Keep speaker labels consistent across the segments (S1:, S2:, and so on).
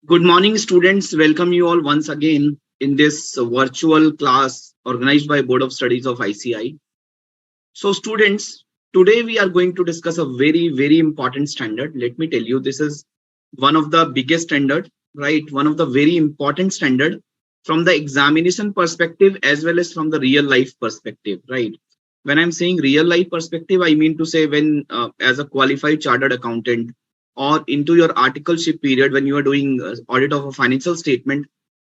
S1: Good morning, students. Welcome you all once again in this virtual class organized by Board of Studies of ICI. So, students, today we are going to discuss a very important standard. Let me tell you, this is one of the biggest standard, right? One of the very important standard from the examination perspective as well as from the real life perspective, right? When I'm saying real life perspective, I mean to say when as a qualified chartered accountant or into your articleship period when you are doing audit of a financial statement,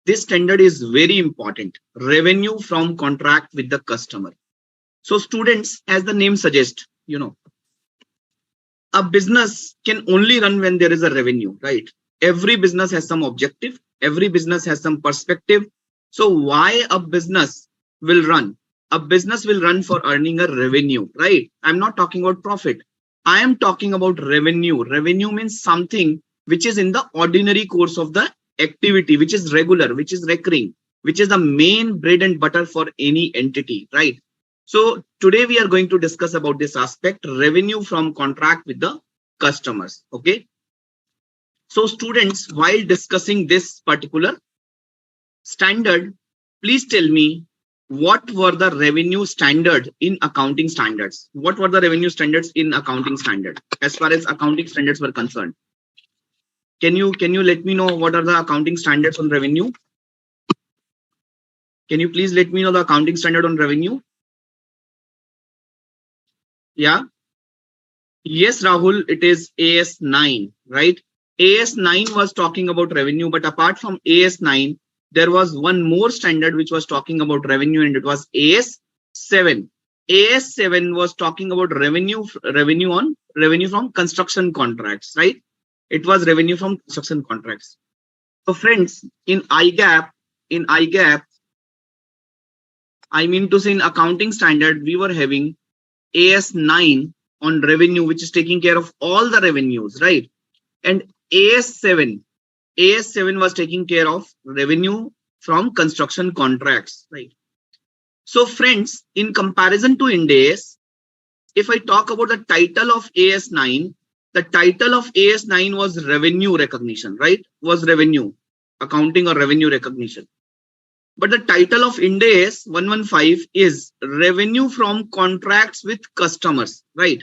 S1: this standard is very important. Revenue from contract with the customer. So students, as the name suggests, a business can only run when there is a revenue, right? Every business has some objective, every business has some perspective. So why a business will run? A business will run for earning a revenue, right? I'm not talking about profit. I am talking about revenue. Revenue means something which is in the ordinary course of the activity, which is regular, which is recurring, which is the main bread and butter for any entity, right? So today we are going to discuss about this aspect, revenue from contract with the customers. Okay. So students, while discussing this particular standard, please tell me what were the revenue standard in accounting standards? What were the revenue standards in accounting standard as far as accounting standards were concerned? Can you let me know what are the accounting standards on revenue? Can you please let me know the accounting standard on revenue? Yeah. Yes, Rahul, it is AS9, right? AS9 was talking about revenue, but apart from AS9, there was one more standard which was talking about revenue, and it was AS7. AS7 was talking about revenue from construction contracts, right? It was revenue from construction contracts. So friends, in IGAP, I mean to say in accounting standard, we were having AS9 on revenue, which is taking care of all the revenues, right? And AS7 was taking care of revenue from construction contracts, right? So friends, in comparison to Ind AS, if I talk about the title of AS9, the title of AS9 was revenue recognition, right? Was revenue accounting or revenue recognition. But the title of Ind AS 115 is revenue from contracts with customers, right?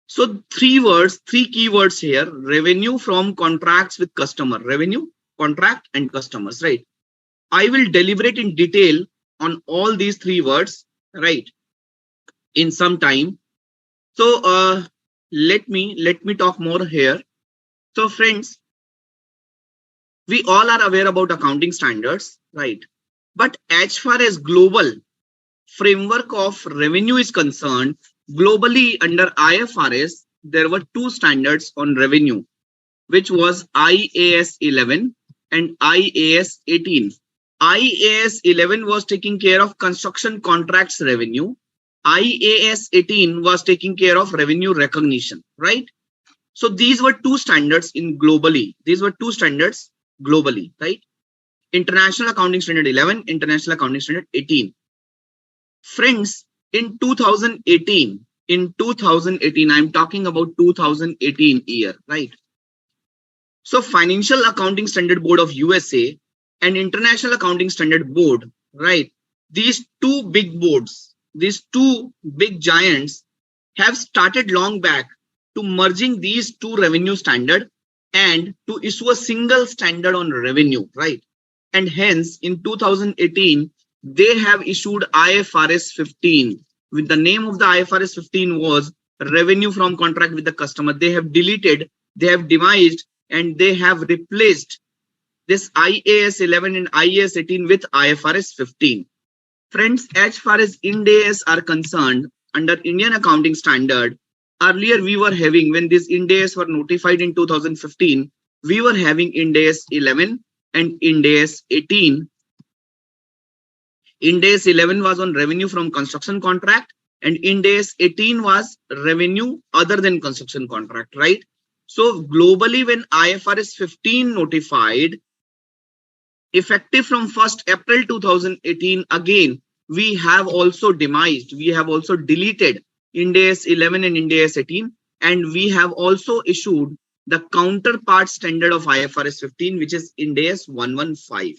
S1: So three keywords here, revenue from contracts with customer, revenue, contract and customers, right? I will deliberate in detail on all these three words, right, in some time. So let me talk more here. So friends, we all are aware about accounting standards, right? But as far as global framework of revenue is concerned, globally under IFRS, there were two standards on revenue, which was IAS 11 and IAS 18. IAS 11 was taking care of construction contracts revenue. IAS 18 was taking care of revenue recognition, right? So these were two standards in globally. These were two standards globally, right? International Accounting Standard 11, International Accounting Standard 18. Friends, in 2018, I'm talking about 2018 year, right? So Financial Accounting Standard Board of USA and International Accounting Standard Board, right? These two big boards, these two big giants have started long back to merging these two revenue standard and to issue a single standard on revenue, right? And hence in 2018, they have issued IFRS 15. With the name of the IFRS 15 was revenue from contract with the customer. They have deleted, they have demised, and they have replaced this IAS 11 and IAS 18 with IFRS 15. Friends, as far as Ind AS are concerned, under Indian accounting standard, earlier we were having, when these Ind AS were notified in 2015, we were having Ind AS 11 and Ind AS 18. Ind AS 11 was on revenue from construction contract and Ind AS 18 was revenue other than construction contract, right? So globally, when IFRS 15 notified, effective from 1st April 2018, again, we have also demised, we have also deleted Ind AS 11 and Ind AS 18, and we have also issued the counterpart standard of IFRS 15, which is Ind AS 115.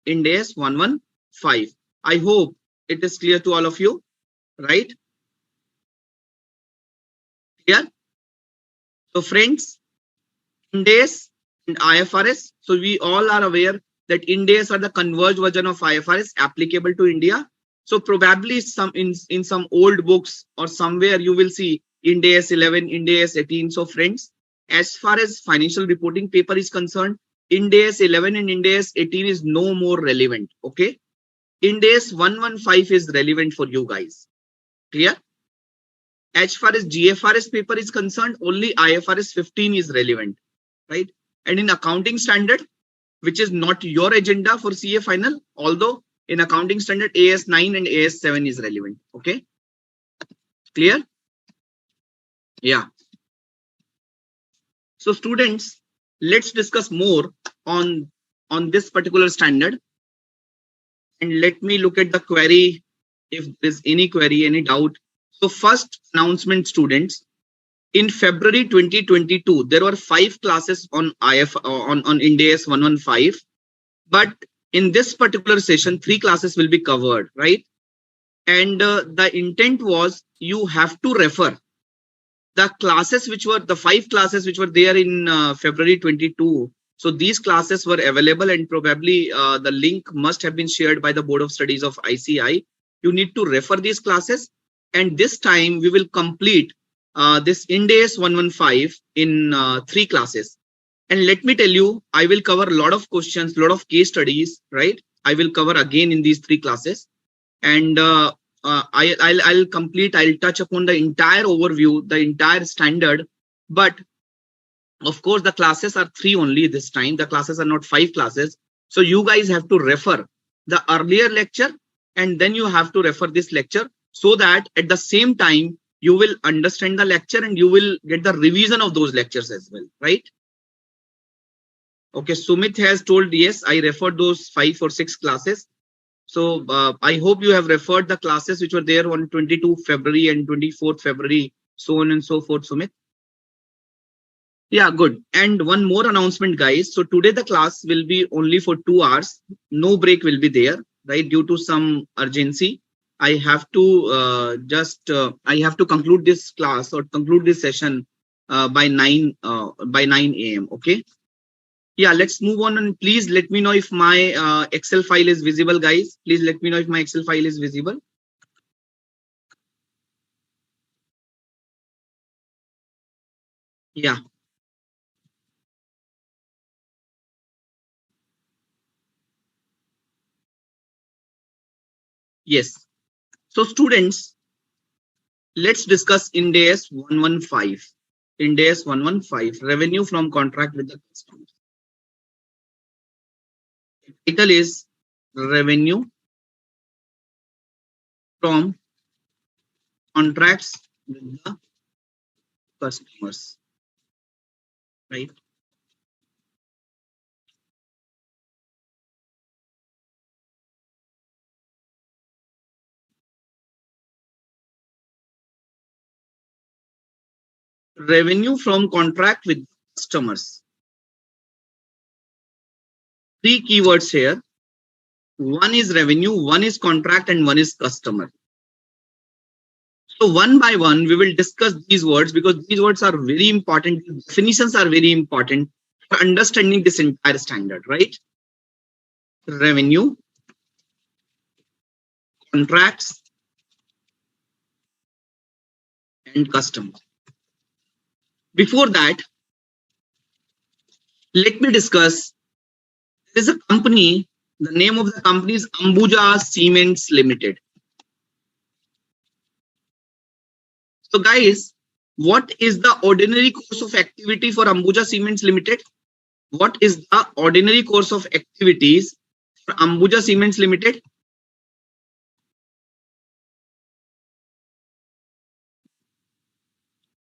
S1: Ind AS 115. I hope it is clear to all of you, right? Clear? So friends, Ind AS and IFRS. So we all are aware that Ind AS are the converged version of IFRS applicable to India. So probably some in some old books or somewhere you will see Ind AS 11, Ind AS 18. So friends, as far as financial reporting paper is concerned, Ind AS 11 and Ind AS 18 is no more relevant. Okay. Ind AS 115 is relevant for you guys. Clear? As far as GFRS paper is concerned, only IFRS 15 is relevant, right? And in accounting standard, which is not your agenda for CA final, although in accounting standard AS 9 and AS 7 is relevant. Okay, clear? Yeah. So students, let's discuss more on this particular standard. And let me look at the query if there's any query, any doubt. So first announcement, students. In February 2022, there were 5 classes on Ind AS 115, but in this particular session, 3 classes will be covered, right? And the intent was you have to refer the classes which were the 5 classes which were there in February 22. So these classes were available, and probably the link must have been shared by the Board of Studies of ICI. You need to refer these classes, and this time we will complete this Ind AS 115 in 3 classes. And let me tell you, I will cover a lot of questions, a lot of case studies, right? I will cover again in these 3 classes. And I'll touch upon the entire overview, the entire standard. But of course, the classes are 3 only this time. The classes are not 5 classes. So you guys have to refer the earlier lecture, and then you have to refer this lecture, so that at the same time, you will understand the lecture and you will get the revision of those lectures as well, right? Okay, Sumit has told, yes, I referred those 5 or 6 classes. So I hope you have referred the classes which were there on 22 February and 24th February, so on and so forth, Sumit. Yeah, good. And one more announcement, guys. So today the class will be only for 2 hours. No break will be there, right? Due to some urgency. I have to I have to conclude this class or conclude this session by 9 a.m. Okay. Yeah, let's move on, and please let me know if my Excel file is visible, guys. Please let me know if my Excel file is visible. Yeah. Yes. So students, let's discuss Ind AS 115. Ind AS 115, revenue from contract with the customer. The title is revenue from contracts with the customers, right? Revenue from contract with customers. 3 keywords here. One is revenue, one is contract, and one is customer. So one by one, we will discuss these words, because these words are very important. Definitions are very important for understanding this entire standard, right? Revenue, contracts, and customer. Before that, let me discuss. There is a company. The name of the company is Ambuja Cements Limited. So guys, what is the ordinary course of activity for Ambuja Cements Limited? What is the ordinary course of activities for Ambuja Cements Limited?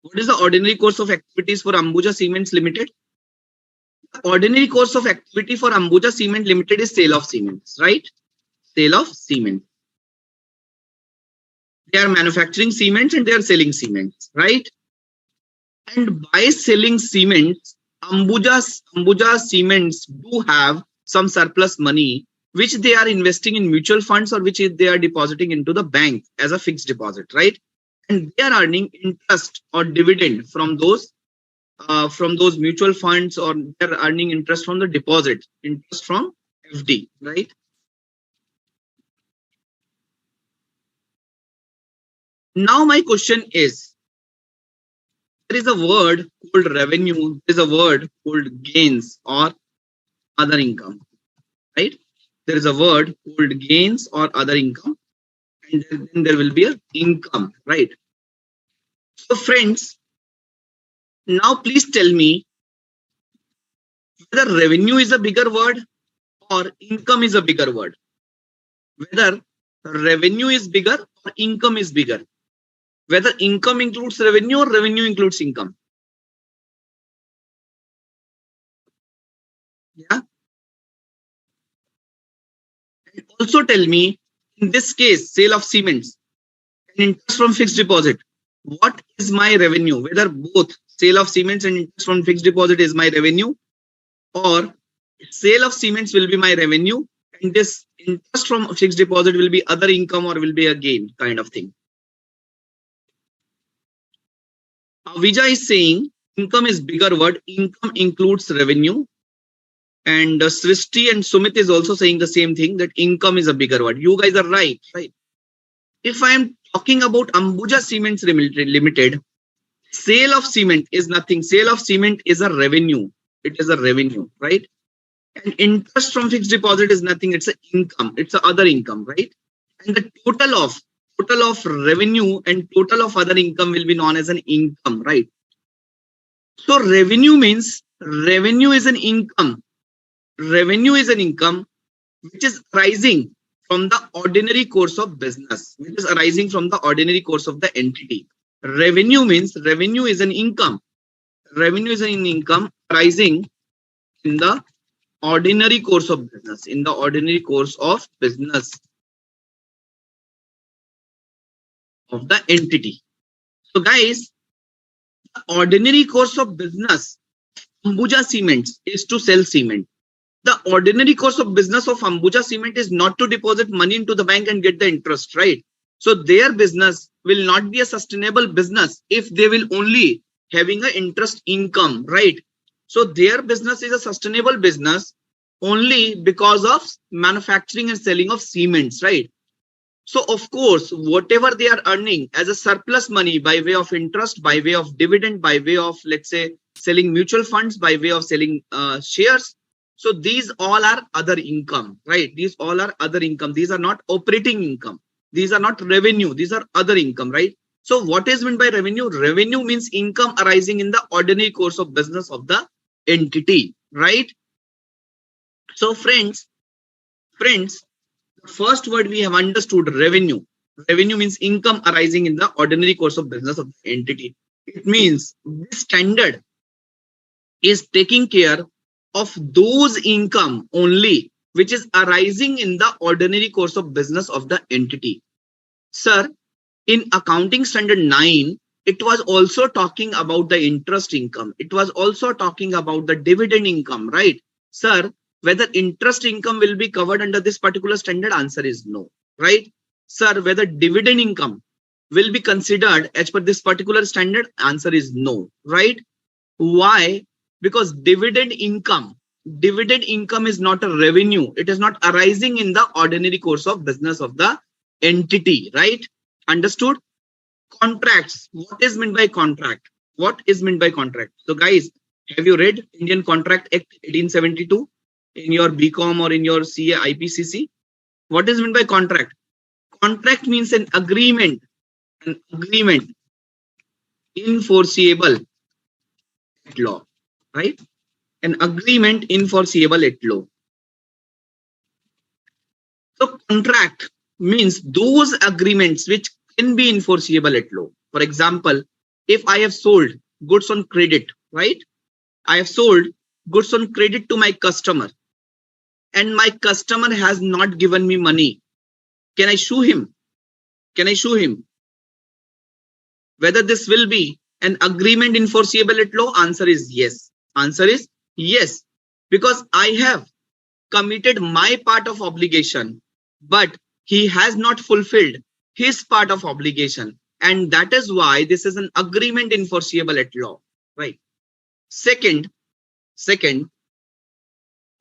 S1: What is the ordinary course of activities for Ambuja Cements Limited? The ordinary course of activity for Ambuja Cement Limited is sale of cements, right? Sale of cement. They are manufacturing cements and they are selling cements, right? And by selling cements, Ambuja Cements do have some surplus money which they are investing in mutual funds or which they are depositing into the bank as a fixed deposit, right? And they are earning interest or dividend from those mutual funds, or they're earning interest from the deposit, interest from FD, right? Now my question is, there is a word called revenue, there is a word called gains or other income, right? There is a word called gains or other income, and then there will be a income, right? So friends, now please tell me whether revenue is a bigger word or income is a bigger word. Whether revenue is bigger or income is bigger. Whether income includes revenue or revenue includes income. Yeah. And also tell me, in this case, sale of cements and interest from fixed deposit, what is my revenue? Whether both sale of cements and interest from fixed deposit is my revenue, or sale of cements will be my revenue and this interest from fixed deposit will be other income or will be a gain kind of thing. Vijay is saying income is bigger word. Income includes revenue. And Srishti and Sumit is also saying the same thing, that income is a bigger word. You guys are right, right? If I am talking about Ambuja Cements Limited, sale of cement is nothing. Sale of cement is a revenue. It is a revenue, right? And interest from fixed deposit is nothing. It's an income. It's a other income, right? And the total of revenue and total of other income will be known as an income, right? So revenue means revenue is an income. Revenue is an income which is arising from the ordinary course of business, which is arising from the ordinary course of the entity. Revenue means revenue is an income. Revenue is an income arising in the ordinary course of business, in the ordinary course of business of the entity. So guys, the ordinary course of business Ambuja Cements is to sell cement. The ordinary course of business of Ambuja Cement is not to deposit money into the bank and get the interest, right? So their business will not be a sustainable business if they will only having an interest income, right? So their business is a sustainable business only because of manufacturing and selling of cements, right? So of course, whatever they are earning as a surplus money by way of interest, by way of dividend, by way of, let's say, selling mutual funds, by way of selling shares. So these all are other income, right? These all are other income. These are not operating income. These are not revenue. These are other income, right? So what is meant by revenue? Revenue means income arising in the ordinary course of business of the entity, right? So friends, the first word we have understood, revenue. Revenue means income arising in the ordinary course of business of the entity. It means this standard is taking care of those income only which is arising in the ordinary course of business of the entity. Sir, in accounting standard 9, it was also talking about the interest income. It was also talking about the dividend income, right? Sir, whether interest income will be covered under this particular standard, answer is no, right? Sir, whether dividend income will be considered as per this particular standard, answer is no, right? Why? Because dividend income is not a revenue. It is not arising in the ordinary course of business of the entity, right? Understood? Contracts. What is meant by contract? What is meant by contract? So guys, have you read Indian Contract Act 1872 in your BCom or in your CA IPCC? What is meant by contract? Contract means an agreement enforceable at law, right? An agreement enforceable at law. So contract means those agreements which can be enforceable at law. For example, if I have sold goods on credit, right? I have sold goods on credit to my customer and my customer has not given me money. Can I sue him? Can I sue him? Whether this will be an agreement enforceable at law? Answer is yes. Answer is yes. Because I have committed my part of obligation, but he has not fulfilled his part of obligation. And that is why this is an agreement enforceable at law, right? Second,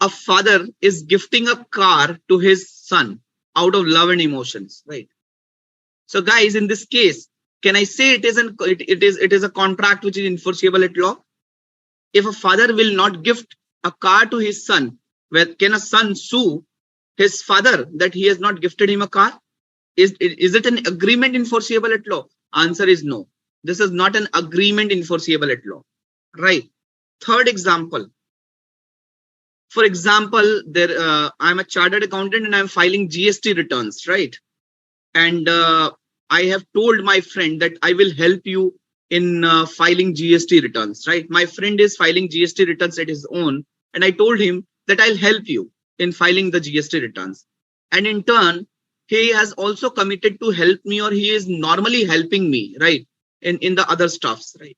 S1: a father is gifting a car to his son out of love and emotions, right? So guys, in this case, can I say it is a contract which is enforceable at law? If a father will not gift a car to his son, can a son sue his father that he has not gifted him a car? Is it an agreement enforceable at law? Answer is no. This is not an agreement enforceable at law, right? Third example. For example, I'm a chartered accountant and I'm filing GST returns, right? And I have told my friend that I will help you in filing GST returns, right? My friend is filing GST returns at his own, and I told him that I'll help you in filing the GST returns. And in turn, he has also committed to help me, or he is normally helping me, right? In the other stuffs, right?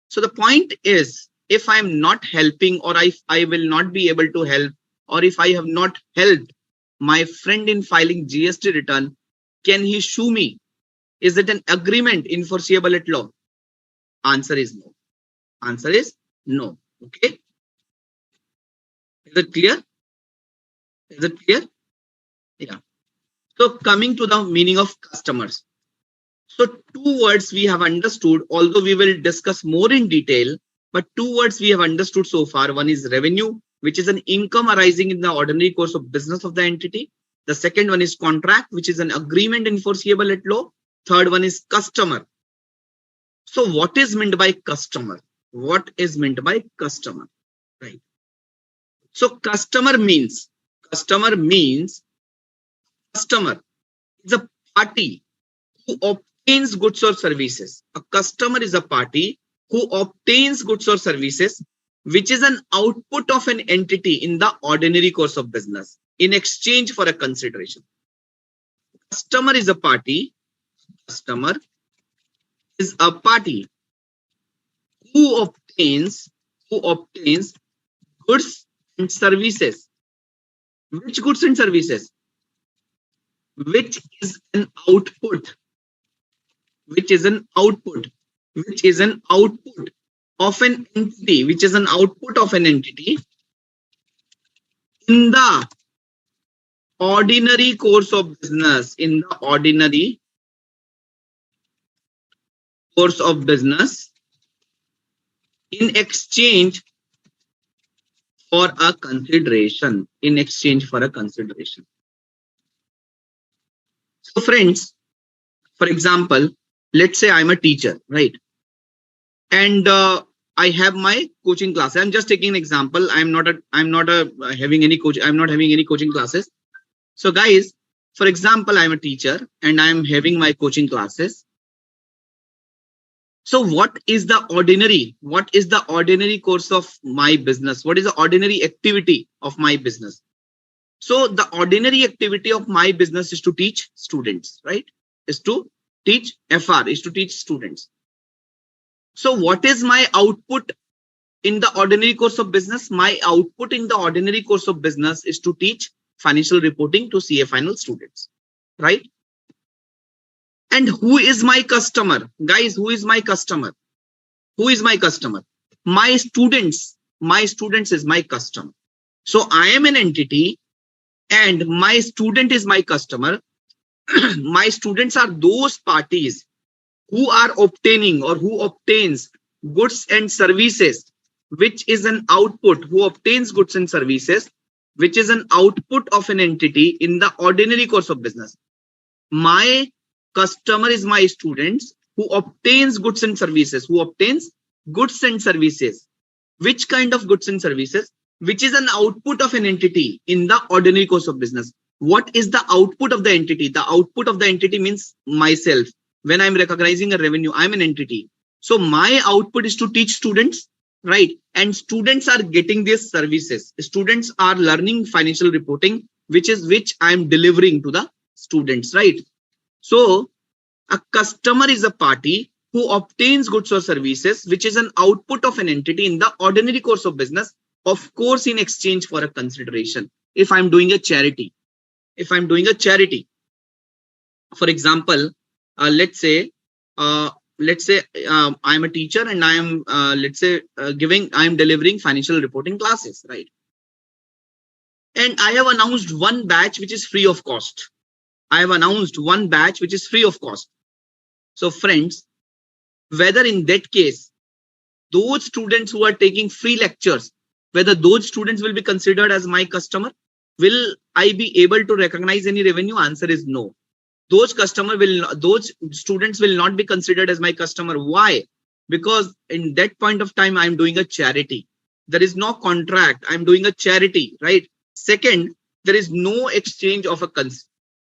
S1: So the point is, if I'm not helping, or I will not be able to help, or if I have not helped my friend in filing GST return, can he sue me? Is it an agreement enforceable at law? Answer is no. Answer is no. Okay. Is it clear? Is it clear? Yeah. So coming to the meaning of customers. So two words we have understood, although we will discuss more in detail, but two words we have understood so far. One is revenue, which is an income arising in the ordinary course of business of the entity. The second one is contract, which is an agreement enforceable at law. Third one is customer. So what is meant by customer? What is meant by customer? Right. So customer means customer is a party who obtains goods or services. A customer is a party who obtains goods or services, which is an output of an entity in the ordinary course of business in exchange for a consideration. Customer is a party. Customer is a party who obtains goods and services. Which goods and services? Which is an output. Which is an output of an entity. Which is an output of an entity in the ordinary course of business. In the ordinary course of business, in exchange for a consideration. In exchange for a consideration. So friends, for example, let's say I'm a teacher, right? And I have my coaching class. I'm just taking an example. I'm not having any coaching classes. So guys, for example, I'm a teacher and I'm having my coaching classes. So what is the ordinary course of my business? What is the ordinary activity of my business? So the ordinary activity of my business is to teach students, right? Is to teach FR, is to teach students. So what is my output in the ordinary course of business? My output in the ordinary course of business is to teach financial reporting to CA final students, right? And who is my customer? Guys, who is my customer? Who is my customer? My students. My students is my customer. So I am an entity and my student is my customer. My students are those parties who are obtaining or who obtains goods and services, which is an output, who obtains goods and services, which is an output of an entity in the ordinary course of business. My customer is my students who obtains goods and services, Which kind of goods and services? Which is an output of an entity in the ordinary course of business. What is the output of the entity? The output of the entity means myself. When I'm recognizing a revenue, I'm an entity. So my output is to teach students, right? And students are getting these services. Students are learning financial reporting, which I'm delivering to the students, right? So a customer is a party who obtains goods or services, which is an output of an entity in the ordinary course of business, of course, in exchange for a consideration. If I'm doing a charity, for example, let's say I'm a teacher and I am I'm delivering financial reporting classes, right? And I have announced one batch which is free of cost. So friends, whether in that case, those students who are taking free lectures, whether those students will be considered as my customer, will I be able to recognize any revenue? Answer is no. Those students will not be considered as my customer. Why? Because in that point of time, I'm doing a charity. There is no contract. I'm doing a charity, right? Second, there is no exchange of a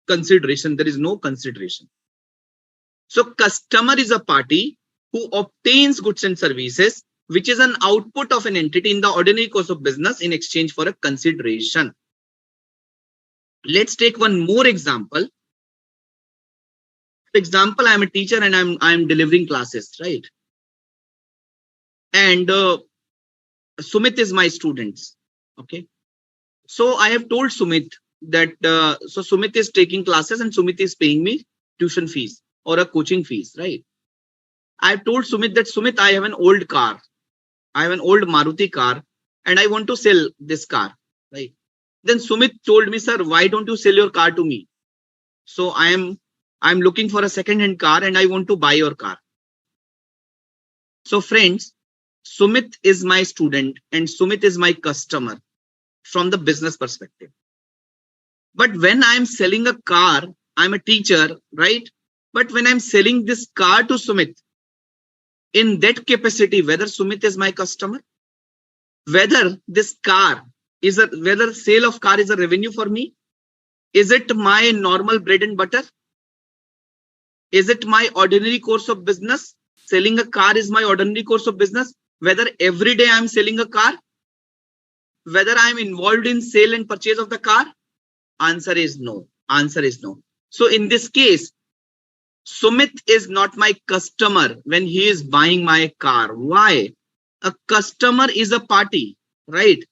S1: consideration. There is no consideration. So customer is a party who obtains goods and services, which is an output of an entity in the ordinary course of business in exchange for a consideration. Let's take one more example. For example, I'm a teacher and I'm delivering classes, right? And Sumit is my student. Okay. So I have told Sumit that so Sumit is taking classes and Sumit is paying me tuition fees or a coaching fees, right? I've told Sumit that Sumit, I have an old car. I have an old Maruti car and I want to sell this car, right? Then Sumit told me, sir, why don't you sell your car to me? So I'm looking for a second-hand car and I want to buy your car. So friends, Sumit is my student and Sumit is my customer from the business perspective. But when I'm selling a car, I'm a teacher, right? But when I'm selling this car to Sumit, in that capacity, whether Sumit is my customer, whether this car is whether sale of car is a revenue for me, is it my normal bread and butter? Is it my ordinary course of business? Selling a car is my ordinary course of business. Whether every day I'm selling a car, whether I'm involved in sale and purchase of the car, answer is no. So in this case, Sumit is not my customer when he is buying my car. Why? A customer is a party, right?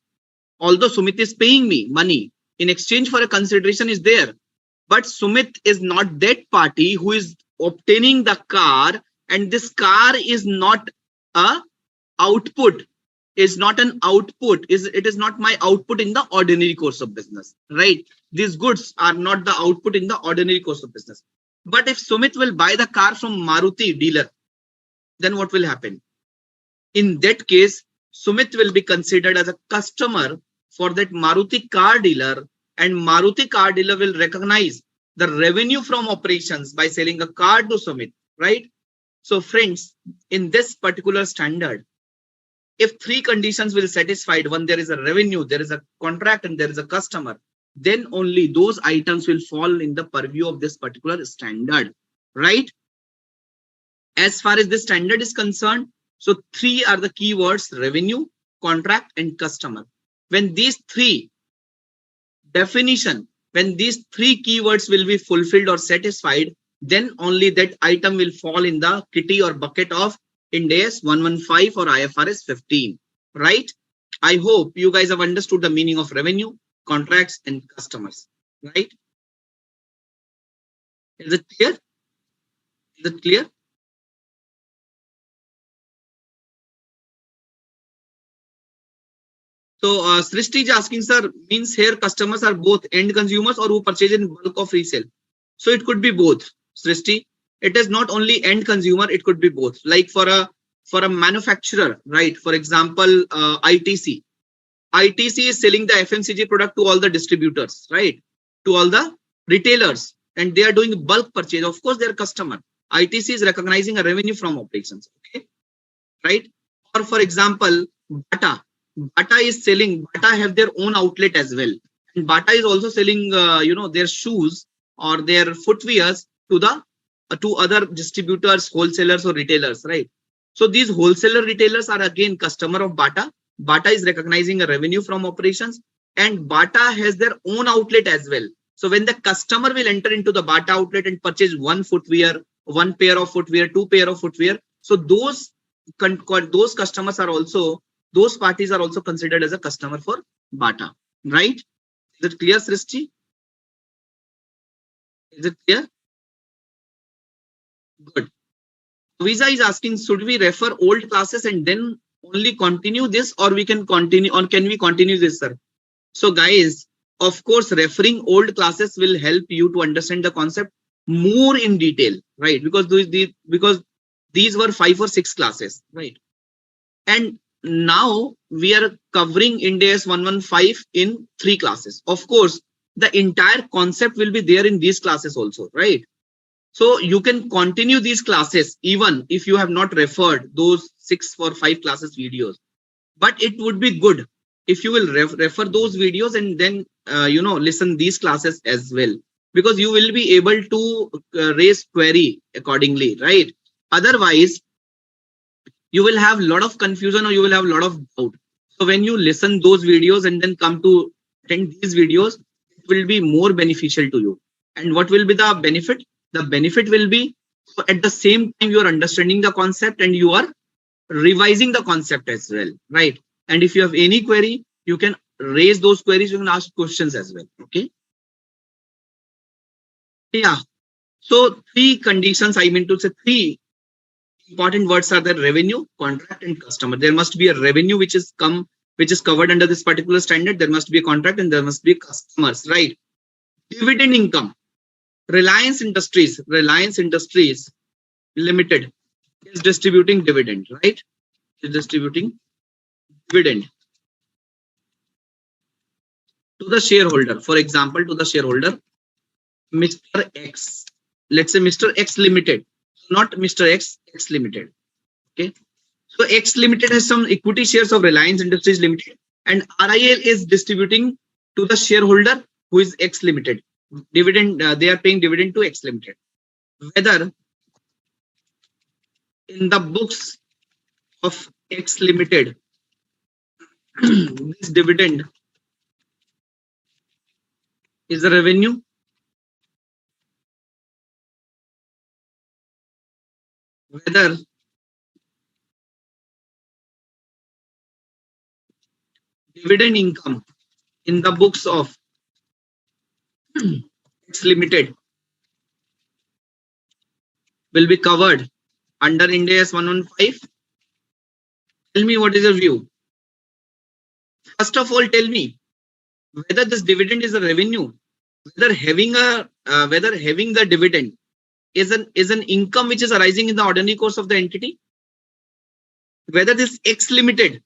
S1: Although Sumit is paying me money in exchange for a consideration is there, but Sumit is not that party who is obtaining the car, and this car is not a output, is not an output, it is not my output in the ordinary course of business, right? These goods are not the output in the ordinary course of business. But if Sumit will buy the car from Maruti dealer, then what will happen? In that case, Sumit will be considered as a customer for that Maruti car dealer, and Maruti car dealer will recognize the revenue from operations by selling a car to Sumit, right? So friends, in this particular standard, if three conditions will satisfied, one, there is a revenue, there is a contract, and there is a customer, then only those items will fall in the purview of this particular standard, right? As far as this standard is concerned, so three are the keywords: revenue, contract, and customer. When these three keywords will be fulfilled or satisfied, then only that item will fall in the kitty or bucket of Ind AS 115 or IFRS 15, right? I hope you guys have understood the meaning of revenue, contracts, and customers, right? Is it clear? Is it clear? So Srishti is asking, sir, means here customers are both end consumers or who purchase in bulk of resale. So it could be both, Srishti. It is not only end consumer, it could be both. Like for a manufacturer, right? For example, ITC. ITC is selling the FMCG product to all the distributors, right? To all the retailers, and they are doing bulk purchase. Of course, their customer. ITC is recognizing a revenue from operations, okay? Right? Or for example, Bata. Bata is selling, Bata have their own outlet as well. And Bata is also selling, their shoes or their footwears to other distributors, wholesalers or retailers, right? So these wholesaler retailers are again customer of Bata. Bata is recognizing a revenue from operations, and Bata has their own outlet as well. So when the customer will enter into the Bata outlet and purchase one footwear one pair of footwear, two pair of footwear. So those customers are also, those parties are also considered as a customer for Bata, right? Is it clear, Srishti? Is it clear? Good. Visa is asking, should we refer old classes and then only continue this, or we can continue, or can we continue this, sir? So guys, of course, referring old classes will help you to understand the concept more in detail, right? Because these were 5 or 6 classes, right? And now we are covering Ind AS 115 in 3 classes. Of course, the entire concept will be there in these classes also, right? So you can continue these classes even if you have not referred those 6 or 5 classes videos. But it would be good if you will refer those videos and then listen these classes as well, because you will be able to raise query accordingly, right? Otherwise, you will have a lot of confusion or you will have a lot of doubt. So when you listen those videos and then come to attend these videos, it will be more beneficial to you. And what will be the benefit? The benefit will be, so at the same time you are understanding the concept and you are revising the concept as well, right? And if you have any query, you can raise those queries, you can ask questions as well. Okay. Yeah. So 3 conditions, I mean to say 3 important words are the revenue, contract, and customer. There must be a revenue which is covered under this particular standard. There must be a contract and there must be customers, right? Dividend income. Reliance Industries Limited is distributing dividend, right? Is distributing dividend to the shareholder. For example, to the shareholder, Mr. X. Let's say Mr. X Limited, not Mr. X, X Limited. Okay. So X Limited has some equity shares of Reliance Industries Limited, and RIL is distributing to the shareholder who is X Limited. Dividend, they are paying dividend to X Limited. Whether in the books of X Limited, this dividend is a revenue, whether dividend income in the books of X Limited will be covered under Ind AS 115. Tell me what is your view. First of all, tell me whether this dividend is a revenue, whether having the dividend is an income which is arising in the ordinary course of the entity, whether this X Limited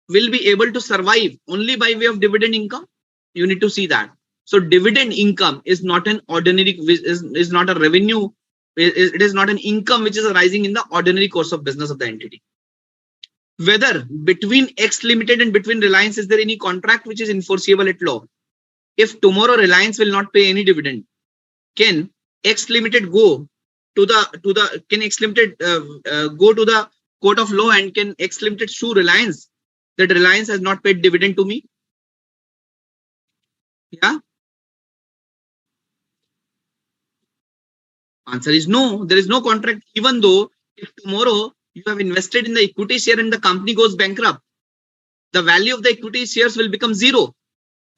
S1: will be able to survive only by way of dividend income. You need to see that. So dividend income is not an ordinary, is not a revenue. It is not an income which is arising in the ordinary course of business of the entity. Whether between X Limited and between Reliance is there any contract which is enforceable at law. If tomorrow Reliance will not pay any dividend, can X Limited go to the can X Limited go to the court of law, and can X Limited sue Reliance that Reliance has not paid dividend to me? Yeah. Answer is no. There is no contract. Even though if tomorrow you have invested in the equity share and the company goes bankrupt, the value of the equity shares will become 0,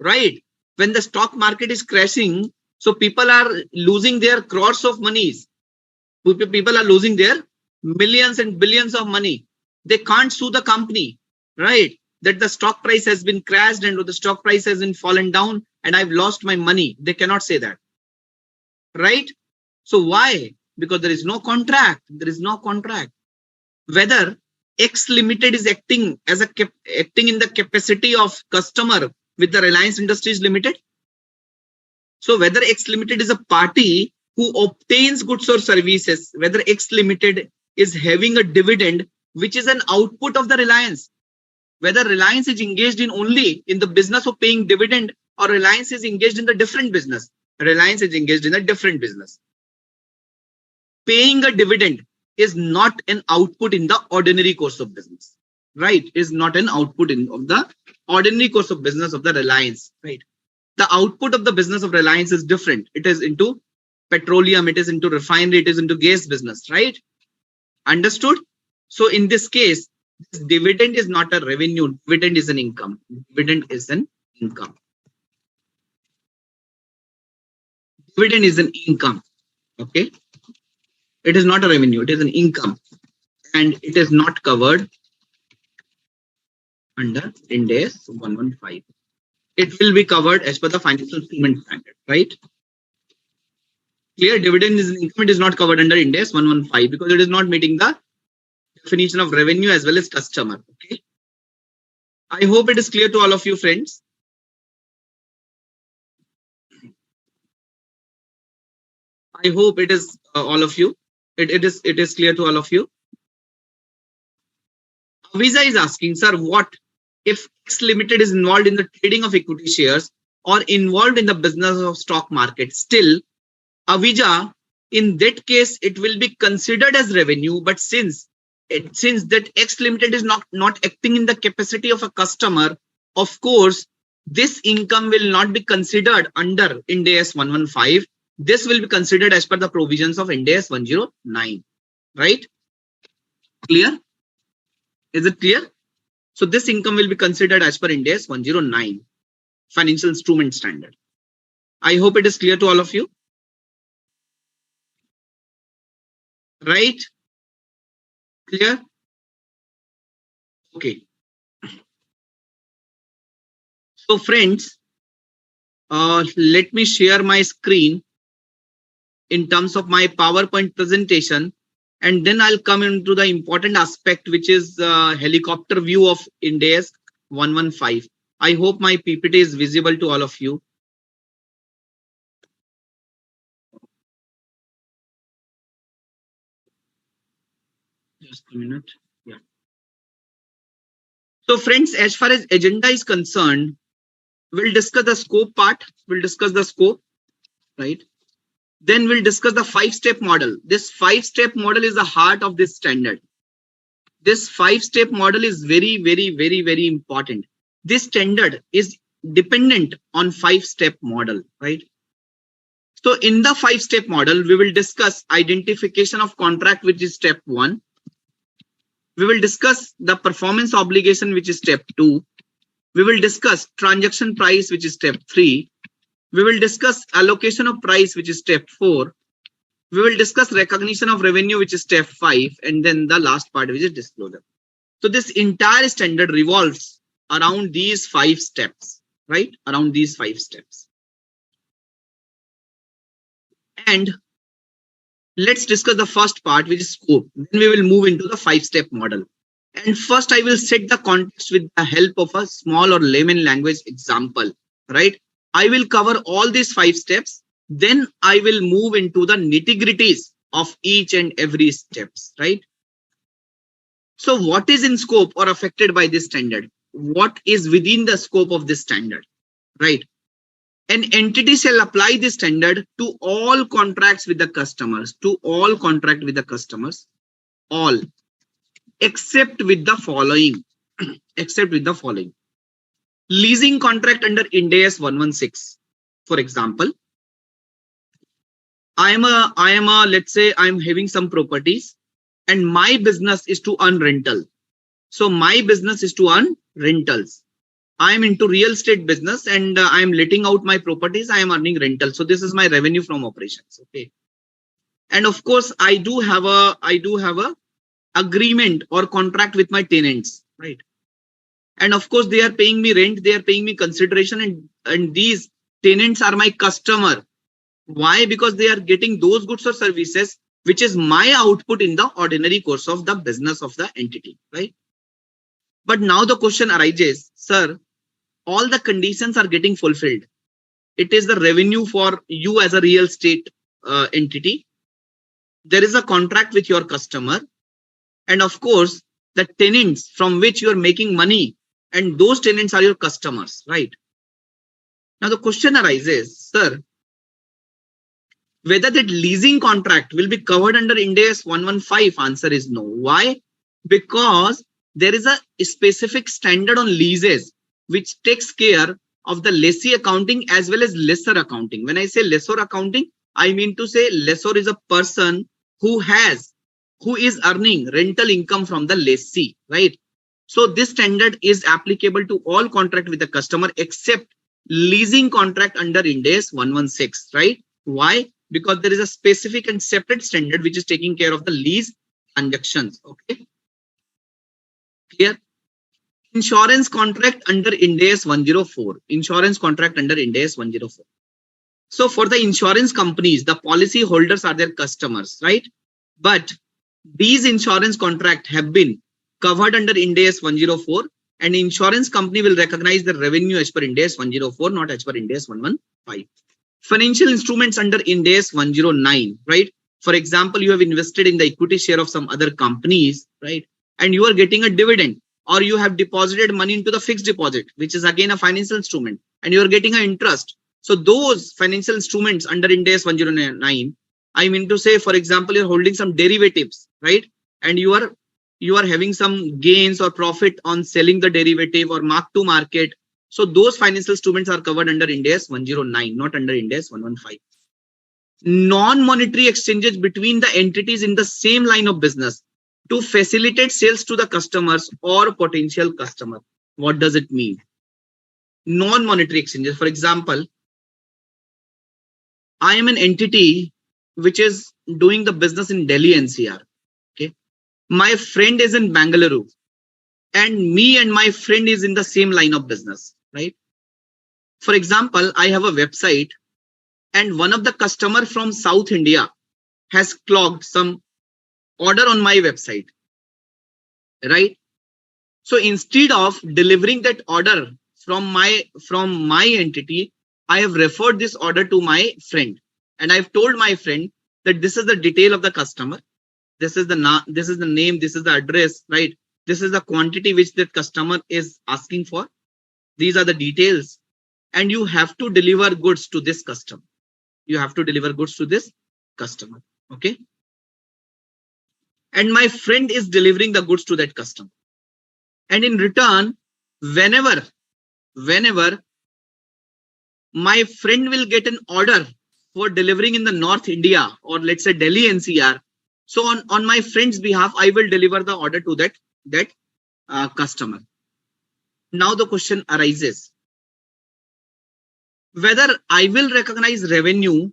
S1: right? When the stock market is crashing, so people are losing their crores of monies. People are losing their millions and billions of money. They can't sue the company, right? That the stock price has been crashed and the stock price has been fallen down and I've lost my money. They cannot say that, right? So why? Because there is no contract. There is no contract. Whether X Limited is acting in the capacity of customer with the Reliance Industries Limited. So whether X Limited is a party who obtains goods or services, whether X Limited is having a dividend which is an output of the Reliance, whether Reliance is engaged in only in the business of paying dividend or Reliance is engaged in the different business. Reliance is engaged in a different business. Paying a dividend is not an output in the ordinary course of business, right? Is not an output of the ordinary course of business of the Reliance, right? The output of the business of Reliance is different. It is into petroleum, it is into refinery, it is into gas business, right? Understood? So in this case, this dividend is not a revenue, dividend is an income. Dividend is an income. Dividend is an income. Okay. It is not a revenue, it is an income. And it is not covered under Ind AS 115. It will be covered as per the financial instrument standard, right? Clear? Dividend is an income, it is not covered under Ind AS 115 because it is not meeting the definition of revenue as well as customer. Okay. I hope it is clear to all of you, friends. I hope it is all of you. It is clear to all of you. Visa is asking, sir, what if X Limited is involved in the trading of equity shares or involved in the business of stock market? Still, Avija, in that case, it will be considered as revenue, but since that X Limited is not acting in the capacity of a customer, of course, this income will not be considered under Ind AS 115. This will be considered as per the provisions of Ind AS 109, right? Clear? Is it clear? So this income will be considered as per Ind AS 109, financial instrument standard. I hope it is clear to all of you. Right? Clear? Okay. So friends, let me share my screen in terms of my PowerPoint presentation, and then I'll come into the important aspect, which is helicopter view of Ind AS 115. I hope my PPT is visible to all of you. Just a minute. Yeah. So friends, as far as agenda is concerned, we'll discuss the scope part. We'll discuss the scope, right? Then we'll discuss the 5-step model. This 5-step model is the heart of this standard. This 5-step model is very, very, very, very important. This standard is dependent on 5-step model, right? So in the 5-step model, we will discuss identification of contract, which is step 1. We will discuss the performance obligation, which is step 2. We will discuss transaction price, which is step 3. We will discuss allocation of price, which is step 4. We will discuss recognition of revenue, which is step 5. And then the last part, which is disclosure. So this entire standard revolves around these 5 steps, right? Around these 5 steps. And let's discuss the first part, which is scope. Then we will move into the 5-step model. And first, I will set the context with the help of a small or layman language example, right? I will cover all these 5 steps. Then I will move into the nitty-gritties of each and every steps, right? So what is in scope or affected by this standard? What is within the scope of this standard, right? An entity shall apply this standard to all contracts with the customers, all, except with the following, leasing contract under Ind AS 116. For example, let's say I'm having some properties and my business is to earn rental. So my business is to earn rentals. I'm into real estate business and I'm letting out my properties. I am earning rental. So this is my revenue from operations. Okay. And of course, I do have a agreement or contract with my tenants, right? And of course, they are paying me rent. They are paying me consideration, and these tenants are my customer. Why? Because they are getting those goods or services, which is my output in the ordinary course of the business of the entity, right? But now the question arises, sir, all the conditions are getting fulfilled. It is the revenue for you as a real estate entity. There is a contract with your customer. And of course, the tenants from which you are making money, and those tenants are your customers, right? Now the question arises, sir, whether that leasing contract will be covered under Ind AS 115, answer is no. Why? Because there is a specific standard on leases which takes care of the lessee accounting as well as lesser accounting. When I say lesser accounting, I mean to say lessor is a person who is earning rental income from the lessee, right? So this standard is applicable to all contract with the customer except leasing contract under Ind AS 116, right? Why? Because there is a specific and separate standard which is taking care of the lease transactions. Okay, clear? Insurance contract under Ind AS 104. Insurance contract under Ind AS 104. So for the insurance companies, the policy holders are their customers, right? But these insurance contracts have been covered under Ind AS 104, and insurance company will recognize the revenue as per Ind AS 104, not as per Ind AS 115. Financial instruments under Ind AS 109, right? For example, you have invested in the equity share of some other companies, right? And you are getting a dividend, or you have deposited money into the fixed deposit, which is again a financial instrument, and you are getting an interest. So those financial instruments under Ind AS 109, I mean to say, for example, you're holding some derivatives, right? And you are having some gains or profit on selling the derivative or mark to market. So those financial instruments are covered under Ind AS 109, not under Ind AS 115. Non-monetary exchanges between the entities in the same line of business to facilitate sales to the customers or potential customer. What does it mean? Non-monetary exchanges. For example, I am an entity which is doing the business in Delhi NCR. Okay, my friend is in Bangalore, and me and my friend is in the same line of business, right? For example, I have a website, and one of the customer from South India has clocked some order on my website, right? So instead of delivering that order from my entity, I have referred this order to my friend, and I've told my friend that this is the detail of the customer, this is the name, this is the address, right? This is the quantity which that customer is asking for. These are the details, and you have to deliver goods to this customer. You have to deliver goods to this customer. Okay. And my friend is delivering the goods to that customer. And in return, whenever my friend will get an order for delivering in the North India, or let's say Delhi NCR, so on my friend's behalf, I will deliver the order to that customer. Now the question arises whether I will recognize revenue,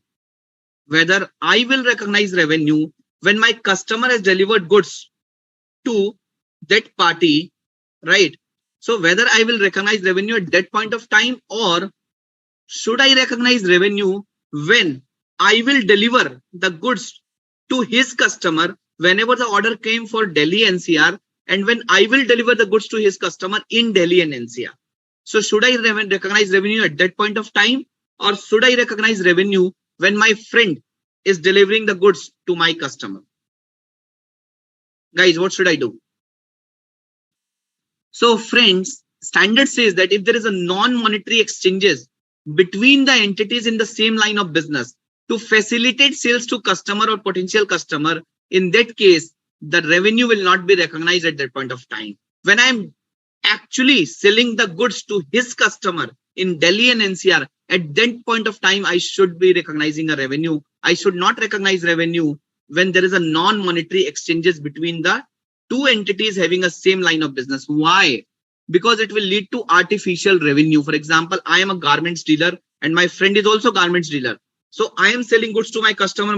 S1: when my customer has delivered goods to that party, right? So whether I will recognize revenue at that point of time, or should I recognize revenue when I will deliver the goods to his customer whenever the order came for Delhi NCR, and when I will deliver the goods to his customer in Delhi and NCR. So should I recognize revenue at that point of time, or should I recognize revenue when my friend is delivering the goods to my customer? Guys, what should I do? So friends, standard says that if there is a non-monetary exchanges between the entities in the same line of business to facilitate sales to customer or potential customer, in that case, the revenue will not be recognized at that point of time. When I'm actually selling the goods to his customer in Delhi and NCR, at that point of time, I should be recognizing a revenue. I should not recognize revenue when there is a non-monetary exchanges between the two entities having a same line of business. Why? Because it will lead to artificial revenue. For example, I am a garments dealer and my friend is also garments dealer. So I am selling goods to my customer,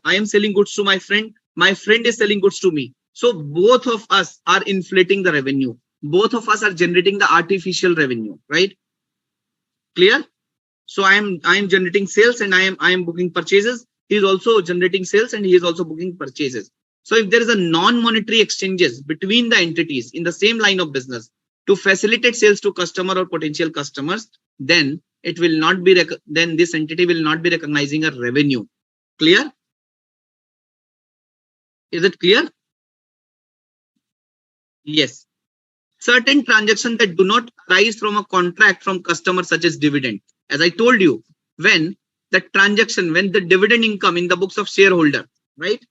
S1: I am selling goods to my friend is selling goods to me. So both of us are inflating the revenue. Both of us are generating the artificial revenue, right? Clear? So I am generating sales and I am booking purchases. He is also generating sales and he is also booking purchases. So if there is a non-monetary exchanges between the entities in the same line of business to facilitate sales to customer or potential customers, then it will not be then this entity will not be recognizing a revenue. Clear? Is it clear? Yes. Certain transactions that do not arise from a contract from customer, such as dividend. As I told you, when the dividend income in the books of shareholder, right?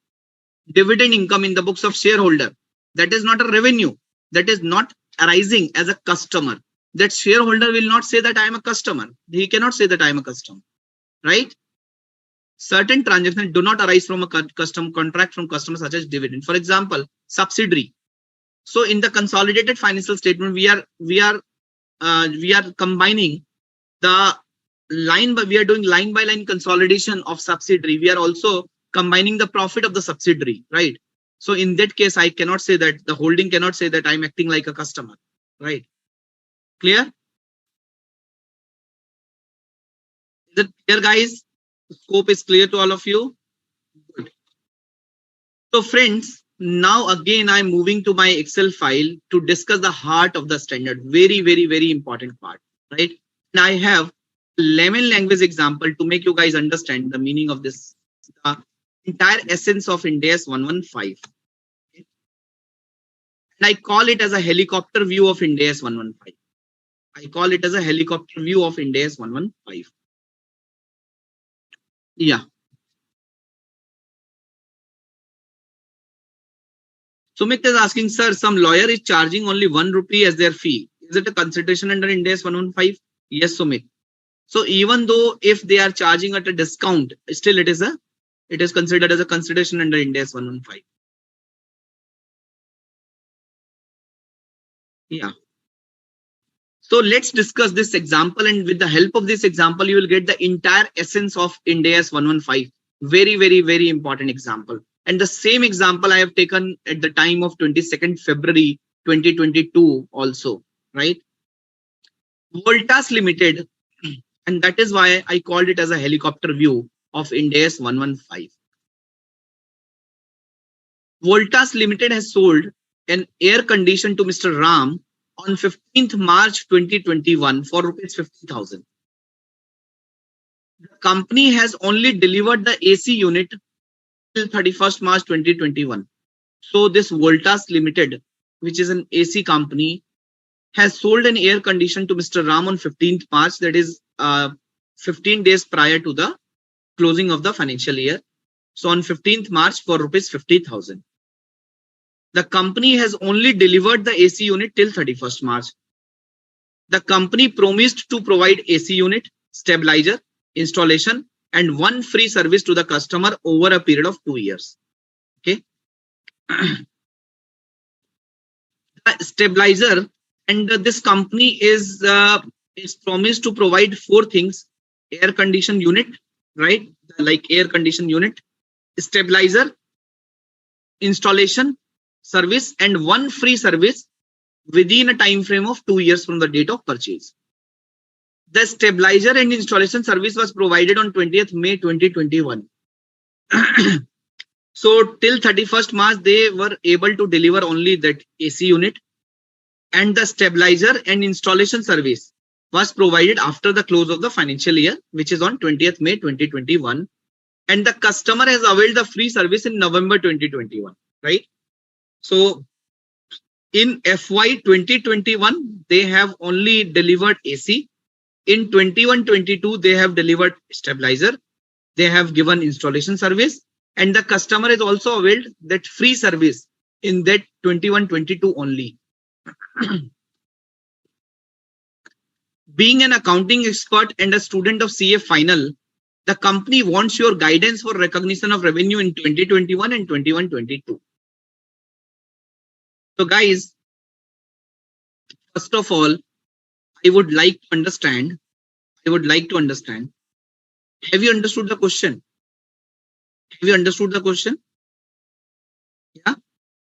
S1: Dividend income in the books of shareholder, that is not a revenue, that is not arising as a customer. That shareholder will not say that I am a customer. He cannot say that I am a customer, right? certain transactions do not arise from a custom contract from customers such as dividend. For example, subsidiary. So in the consolidated financial statement, we are combining the line, but we are doing line by line consolidation of subsidiary. We are also combining the profit of the subsidiary, right? So in that case, I cannot say that the holding cannot say that I'm acting like a customer, right? Clear? Is it clear, guys? The scope is clear to all of you? Good. So friends, now again, I'm moving to my Excel file to discuss the heart of the standard. Very, very, very important part, right? And I have 11 language example to make you guys understand the meaning of this, the entire essence of Ind AS 115. And I call it as a helicopter view of Ind AS 115. I call it as a helicopter view of Ind AS 115. Yeah. Sumit is asking, sir, some lawyer is charging only 1 rupee as their fee. Is it a consideration under Ind AS 115? Yes, Sumit. So even though if they are charging at a discount, still it is considered as a consideration under Ind AS 115. Yeah. So let's discuss this example, and with the help of this example, you will get the entire essence of Ind AS 115. Very, very, very important example. And the same example I have taken at the time of 22nd February 2022 also, right? Voltas Limited, and that is why I called it as a helicopter view of Ind AS 115. Voltas Limited has sold an air condition to Mr. Ram on 15th March 2021 for rupees 50,000. The company has only delivered the AC unit till 31st March 2021. So this Voltas Limited, which is an AC company, has sold an air condition to Mr. Ram on 15th March, that is 15 days prior to the closing of the financial year. So on 15th March for rupees 50,000. The company has only delivered the AC unit till 31st March. The company promised to provide AC unit, stabilizer, installation, and one free service to the customer over a period of 2 years. Okay. The stabilizer, and this company is promised to provide 4 things: air condition unit, right? Like air condition unit, stabilizer, installation, service, and one free service within a time frame of 2 years from the date of purchase. The stabilizer and installation service was provided on 20th May 2021. So till 31st March, they were able to deliver only that AC unit, and the stabilizer and installation service was provided after the close of the financial year, which is on 20th May 2021. And the customer has availed the free service in November 2021, right? So in FY 2021, they have only delivered AC. In 21-22, they have delivered stabilizer. They have given installation service, and the customer has also availed that free service in that 21-22 only. Being an accounting expert and a student of CA final, the company wants your guidance for recognition of revenue in 2021 and 21-22. So guys, first of all, I would like to understand. Have you understood the question? Have you understood the question? Yeah,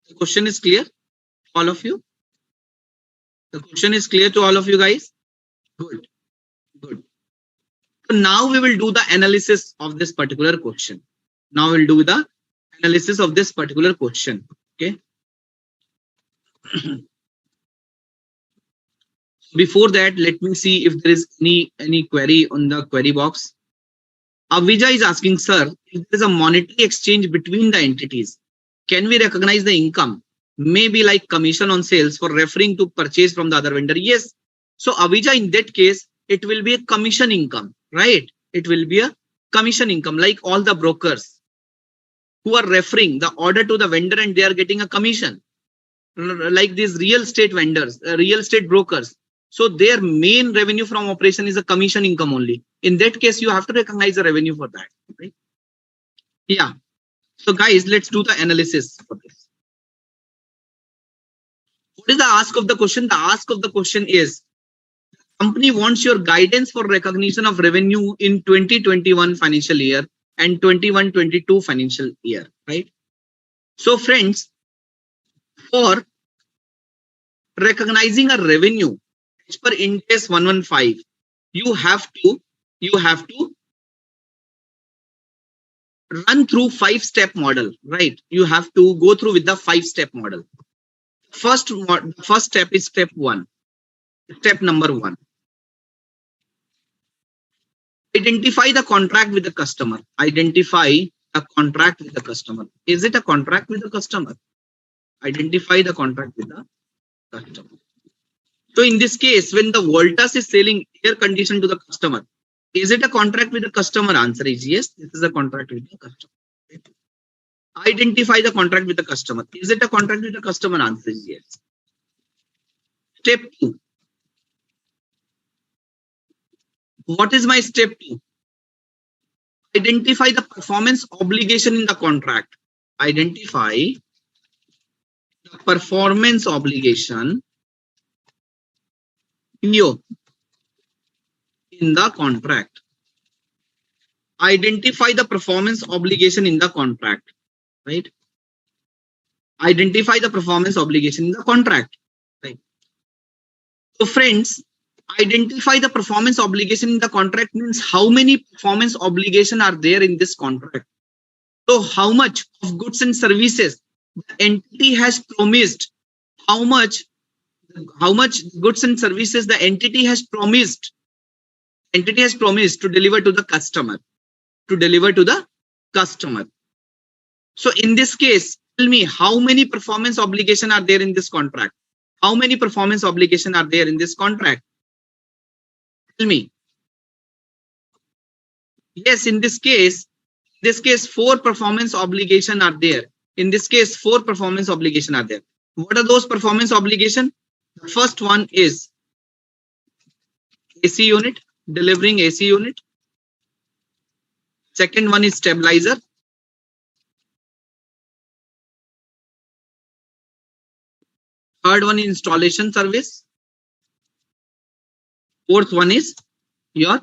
S1: the question is clear to all of you. The question is clear to all of you guys. Good, good. So now we will do the analysis of this particular question. Okay. Before that, let me see if there is any query on the query box. Avija is asking, sir, if there is a monetary exchange between the entities, can we recognize the income? Maybe like commission on sales for referring to purchase from the other vendor. Yes. So Avija, in that case, it will be a commission income, right? It will be a commission income, like all the brokers who are referring the order to the vendor and they are getting a commission, like these real estate vendors, real estate brokers. So their main revenue from operation is a commission income only. In that case, you have to recognize the revenue for that, right? Yeah. So guys, let's do the analysis for this. What is the ask of the question? The ask of the question is, company wants your guidance for recognition of revenue in 2021 financial year and 21-22 financial year, right? So friends, for recognizing a revenue as per Ind AS 115, you have to run through 5-step model, right? You have to go through with the 5-step model. First step is step 1. Step number 1. Identify the contract with the customer. Identify a contract with the customer. Is it a contract with the customer? Identify the contract with the customer. So in this case, when the Voltas is selling air condition to the customer, is it a contract with the customer? Answer is yes. This is a contract with the customer. Identify the contract with the customer. Is it a contract with the customer? Answer is yes. Step 2. What is my step 2? Identify the performance obligation in the contract. Identify the performance obligation in the contract. Identify the performance obligation in the contract, right? Identify the performance obligation in the contract, right? So friends, identify the performance obligation in the contract means how many performance obligation are there in this contract. So how much of goods and services the entity has promised, how much goods and services the entity has promised to deliver to the customer, So in this case, tell me how many performance obligation are there in this contract? How many performance obligation are there in this contract? Tell me. Yes, in this case, 4 performance obligation are there. In this case, 4 performance obligation are there. What are those performance obligation? The first one is AC unit, delivering AC unit. Second one is stabilizer. Third one is installation service. Fourth one is your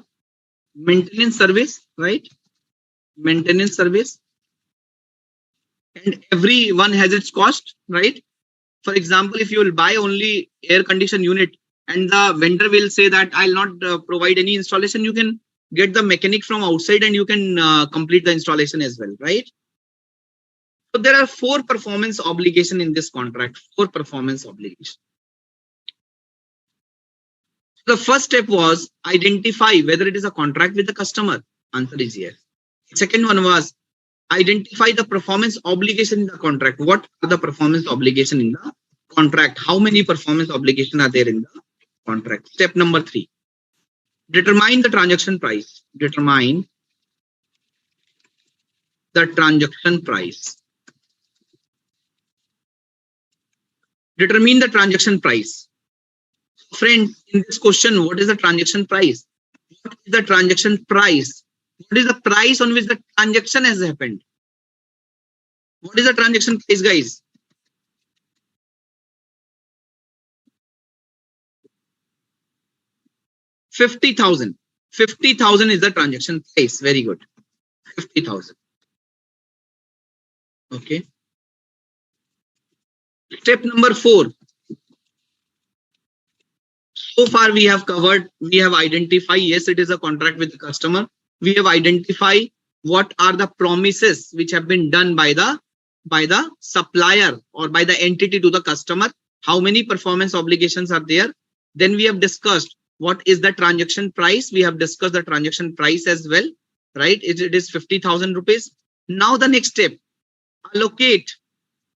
S1: maintenance service, right? Maintenance service. And every one has its cost, right? For example, if you will buy only air condition unit and the vendor will say that I'll not provide any installation, you can get the mechanic from outside and you can complete the installation as well, right? So there are 4 performance obligation in this contract, 4 performance obligation. The first step was identify whether it is a contract with the customer. Answer is yes. Second one was identify the performance obligation in the contract. What are the performance obligation in the contract? How many performance obligation are there in the contract? Step number 3. Determine the transaction price. Determine the transaction price. Determine the transaction price. Friends, in this question, what is the transaction price? What is the transaction price? What is the price on which the transaction has happened? What is the transaction price, guys? $50,000. 50,000 is the transaction price. Very good. 50,000. Okay. Step number 4. So far we have covered, we have identified, yes, it is a contract with the customer. We have identified what are the promises which have been done by the supplier or by the entity to the customer. How many performance obligations are there? Then we have discussed what is the transaction price. We have discussed the transaction price as well, right? It is 50,000 rupees. Now the next step, allocate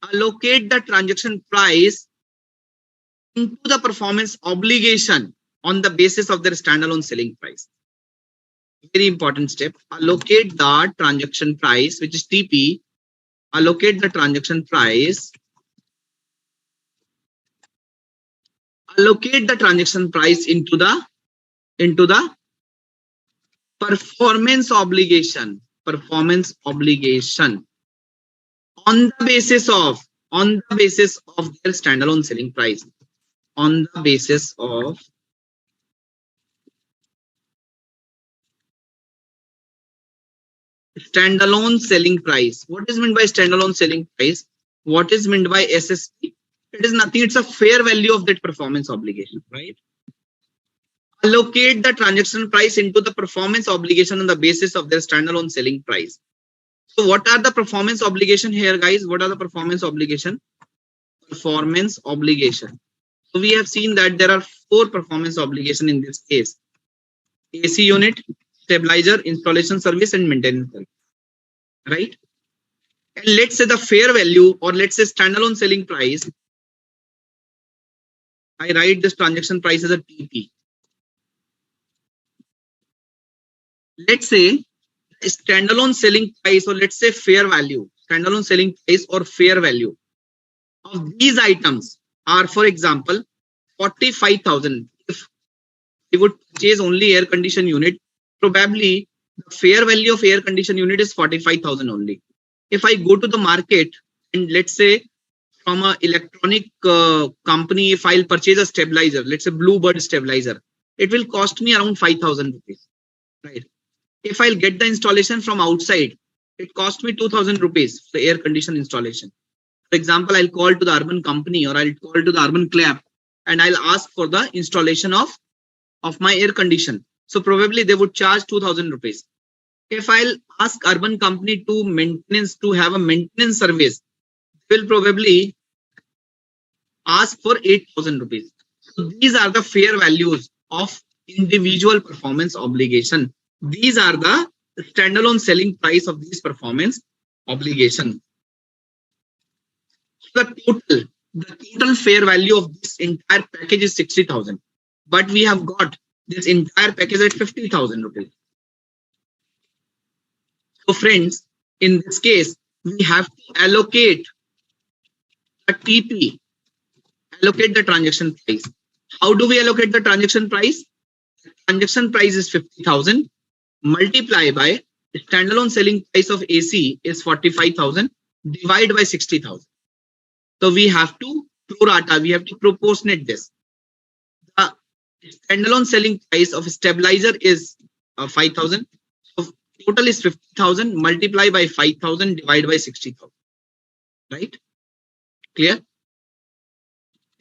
S1: the transaction price into the performance obligation on the basis of their standalone selling price. Very important step. Allocate the transaction price, which is TP. Allocate the transaction price. Allocate the transaction price into the performance obligation. performance obligation on the basis of their standalone selling price. On the basis of standalone selling price. What is meant by standalone selling price? What is meant by SSP? It is nothing. It's a fair value of that performance obligation, right? Allocate the transaction price into the performance obligation on the basis of their standalone selling price. So what are the performance obligation here, guys? What are the performance obligation? Performance obligation. So we have seen that there are 4 performance obligation in this case. AC unit, stabilizer, installation service, and maintenance service, right? And let's say the fair value, or let's say standalone selling price. I write this transaction price as a TP. Let's say standalone selling price, or let's say fair value, standalone selling price or fair value of these items are, for example, 45,000. If we would purchase only air condition unit, probably the fair value of air condition unit is 45,000 only. If I go to the market and let's say from a electronic company, if I'll purchase a stabilizer, let's say Bluebird stabilizer, it will cost me around 5,000 rupees, right? If I'll get the installation from outside, it cost me 2,000 rupees for the air condition installation. For example, I'll call to the urban company, or I'll call to the urban club, and I'll ask for the installation of my air condition. So probably they would charge 2,000 rupees. If I'll ask urban company to have a maintenance service, they will probably ask for 8,000 rupees. So these are the fair values of individual performance obligation. These are the standalone selling price of these performance obligation. The total fair value of this entire package is 60,000, but we have got this entire package at 50,000 rupees. So friends, in this case, we have to allocate a TP, allocate the transaction price. How do we allocate the transaction price? The transaction price is 50,000. Multiply by standalone selling price of AC is 45,000, divide by 60,000. So we have to prorata, we have to proportionate this. The standalone selling price of stabilizer is 5,000. So total is 50,000, multiply by 5,000, divide by 60,000. Right? Clear?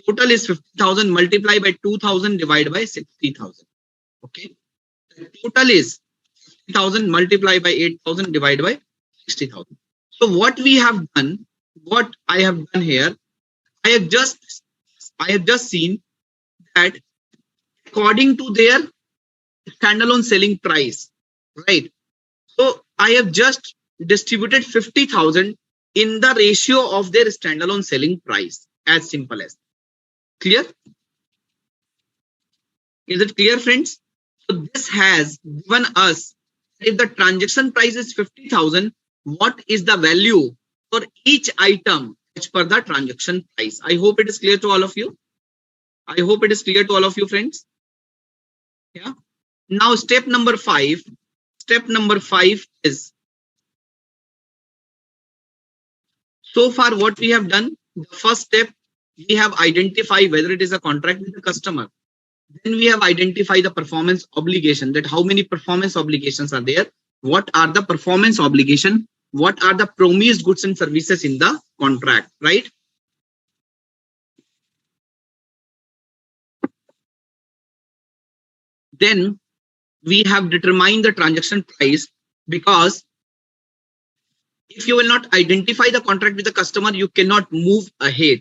S1: Total is 50,000, multiply by 2,000, divide by 60,000. Okay. The total is 50,000 multiplied by 8,000 divided by 60,000. So what we have done, what I have done here, I have just seen that according to their standalone selling price, right? So I have just distributed 50,000 in the ratio of their standalone selling price. As simple as. Clear? Is it clear, friends? So this has given us, if the transaction price is 50,000, what is the value for each item as per the transaction price? I hope it is clear to all of you. I hope it is clear to all of you, friends. Yeah. Now step number 5. Step number 5 is, so far what we have done, the first step, we have identified whether it is a contract with the customer. Then we have identified the performance obligation, that how many performance obligations are there, what are the performance obligation, what are the promised goods and services in the contract, right? Then we have determined the transaction price, because if you will not identify the contract with the customer, you cannot move ahead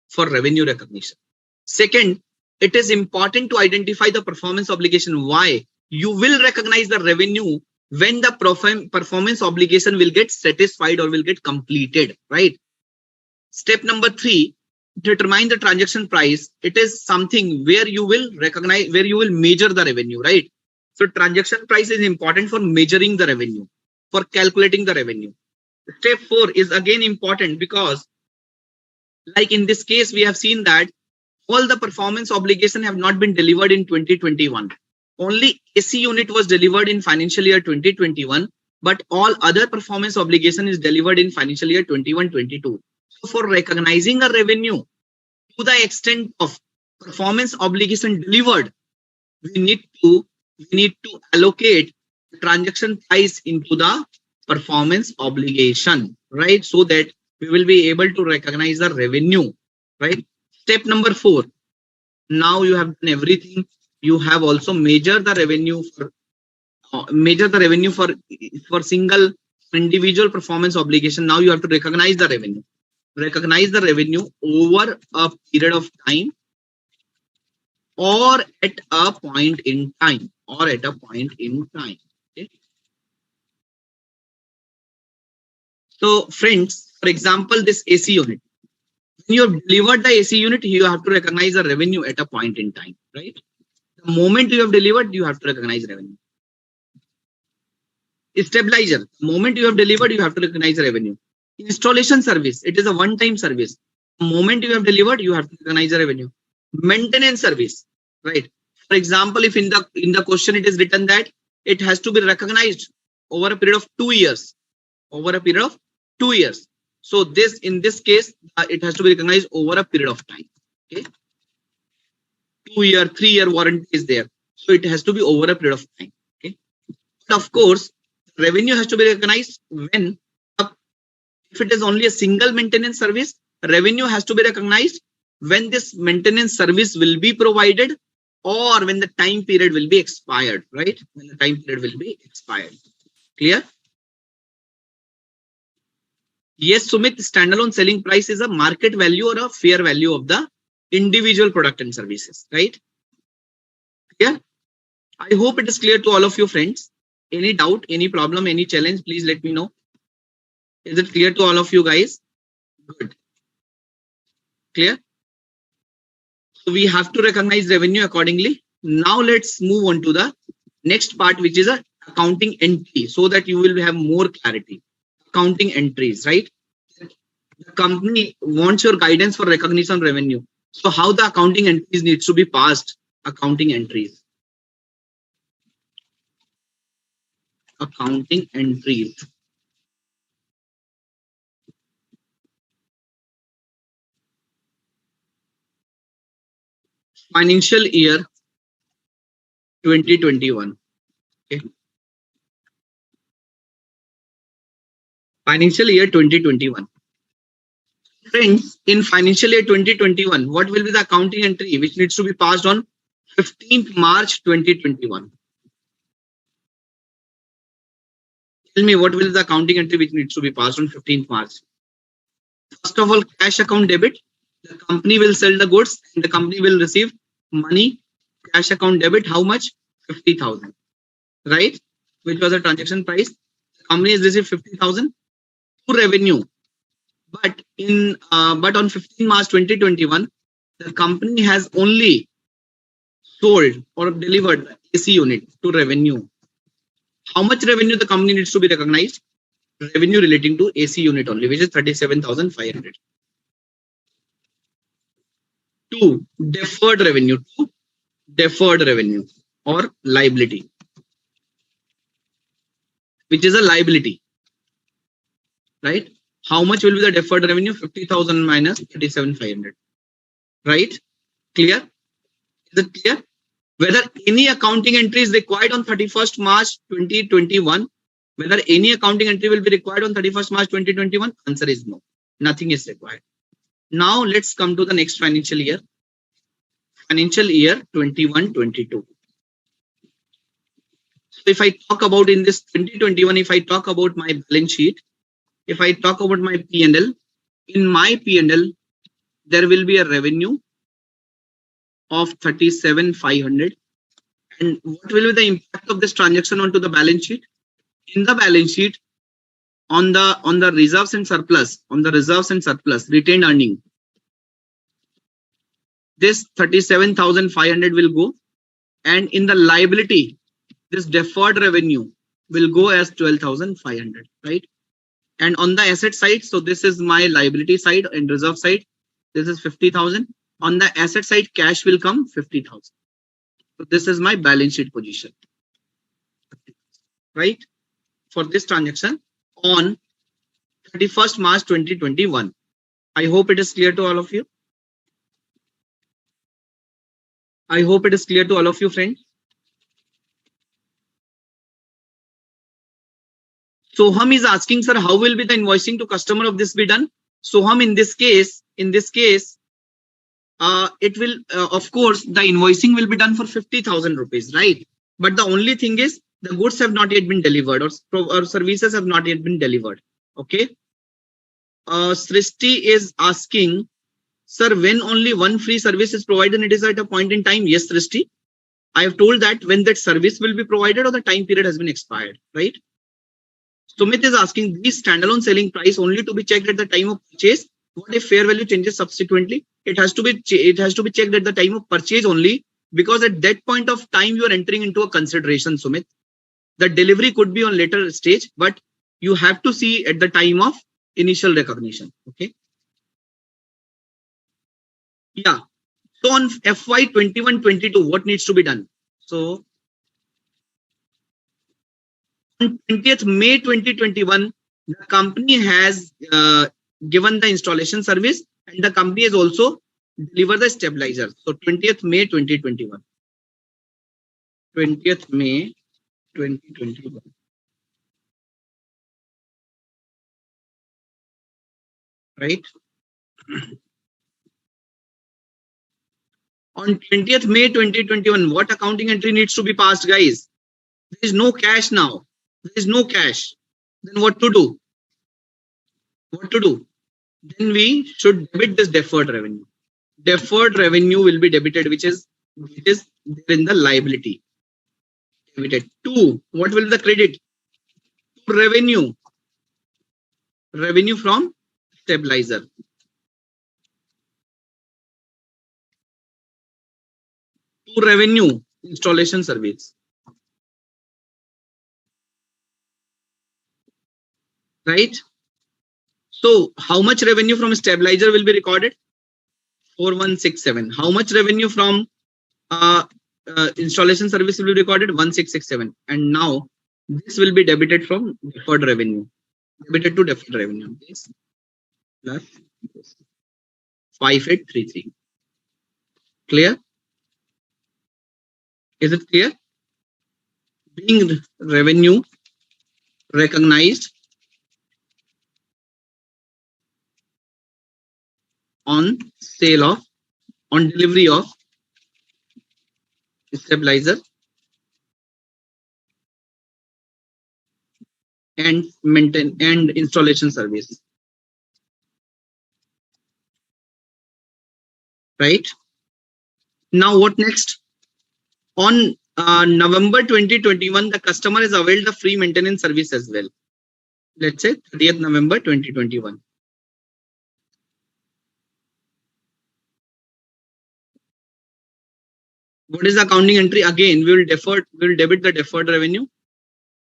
S1: for revenue recognition. Second, it is important to identify the performance obligation. Why? You will recognize the revenue when the performance obligation will get satisfied or will get completed, right? Step number 3, determine the transaction price. It is something where you will recognize, where you will measure the revenue, right? So transaction price is important for measuring the revenue, for calculating the revenue. Step 4 is again important because, like in this case, we have seen that all the performance obligation have not been delivered in 2021. Only AC unit was delivered in financial year 2021. but all other performance obligation is delivered in financial year 21-22. So for recognizing a revenue to the extent of performance obligation delivered, we need to allocate transaction price into the performance obligation, right? So that we will be able to recognize the revenue, right? Step number 4. Now you have done everything. You have also measured the revenue for single individual performance obligation. Now you have to recognize the revenue. Recognize the revenue over a period of time or at a point in time. Okay? So friends, for example, this AC unit. When you have delivered the AC unit, you have to recognize the revenue at a point in time, right? The moment you have delivered, you have to recognize revenue. Stabilizer, the moment you have delivered, you have to recognize revenue. Installation service, it is a one-time service. The moment you have delivered, you have to recognize the revenue. Maintenance service, right? For example, if in the question it is written that it has to be recognized over a period of 2 years, So in this case, it has to be recognized over a period of time. Okay, 2-year, 3-year warranty is there, so it has to be over a period of time. Okay, but of course, revenue has to be recognized when, if it is only a single maintenance service, revenue has to be recognized when this maintenance service will be provided or when the time period will be expired, right? When the time period will be expired. Clear? Yes, Sumit, standalone selling price is a market value or a fair value of the individual product and services, right? Yeah. I hope it is clear to all of you friends. Any doubt, any problem, any challenge, please let me know. Is it clear to all of you guys? Good. Clear? So we have to recognize revenue accordingly. Now let's move on to the next part, which is a accounting entry, so that you will have more clarity. Accounting entries, right? The company wants your guidance for recognition of revenue. So how the accounting entries needs to be passed? Accounting entries. Accounting entries. Financial year 2021. Okay. Financial year 2021. Friends, in financial year 2021, what will be the accounting entry which needs to be passed on 15th March 2021? Tell me, what will be the accounting entry which needs to be passed on 15th March? First of all, cash account debit. The company will sell the goods and the company will receive money. Cash account debit, how much? 50,000, right? Which was the transaction price. The company has received 50,000 to revenue. But on 15 March 2021, the company has only sold or delivered the AC unit to revenue. How much revenue the company needs to be recognized? Revenue relating to AC unit only, which is 37,500. 2. Deferred revenue. 2. Deferred revenue or liability, which is a liability, right? How much will be the deferred revenue? 50,000 minus 37,500, right? Clear? Is it clear? Whether any accounting entry is required on 31st March 2021, whether any accounting entry will be required on 31st March 2021, answer is no. Nothing is required. Now let's come to the next financial year. Financial year 21-22. So if I talk about in this 2021, if I talk about my balance sheet, if I talk about my P&L, in my P&L, there will be a revenue of 37,500. And what will be the impact of this transaction onto the balance sheet? In the balance sheet, on the reserves and surplus, retained earning, this 37,500 will go, and in the liability, this deferred revenue will go as 12,500, right? And on the asset side, so this is my liability side and reserve side, this is 50,000. On the asset side, cash will come 50,000. So this is my balance sheet position, right? for this transaction on 31st March 2021. I hope it is clear to all of you. I hope it is clear to all of you, friends. Soham is asking, sir, how will be the invoicing to customer of this be done? Soham, in this case, it will, of course, the invoicing will be done for 50,000 rupees, right? But the only thing is the goods have not yet been delivered, or services have not yet been delivered. Okay. Srishti is asking, sir, when only one free service is provided, it is at a point in time. Yes, Srishti. I have told that when that service will be provided or the time period has been expired, right? Sumit is asking, these standalone selling price only to be checked at the time of purchase. What if fair value changes subsequently? It has to be checked at the time of purchase only, because at that point of time you are entering into a consideration, Sumit. The delivery could be on later stage, but you have to see at the time of initial recognition. Okay. Yeah. So on FY 21-22, what needs to be done? So on 20th May 2021, the company has given the installation service, and the company has also delivered the stabilizer. So 20th May 2021. 20th May 2021. Right? On 20th May 2021, what accounting entry needs to be passed, guys? There is no cash now. There is no cash. Then what to do? What to do? Then we should debit this deferred revenue. Deferred revenue will be debited, which is there in the liability. Debited. 2. What will be the credit? Revenue. Revenue from stabilizer. 2. Revenue. Installation service. Right? So how much revenue from stabilizer will be recorded? 4167. How much revenue from installation service will be recorded? 1667. And now this will be debited from deferred revenue. Debited to deferred revenue. This plus 5833. Clear? Is it clear? Being revenue recognized on delivery of stabilizer and installation service. Right? Now what next? On November 2021, the customer has availed the free maintenance service as well. Let's say 30th November 2021. What is the accounting entry? Again, we will debit the deferred revenue.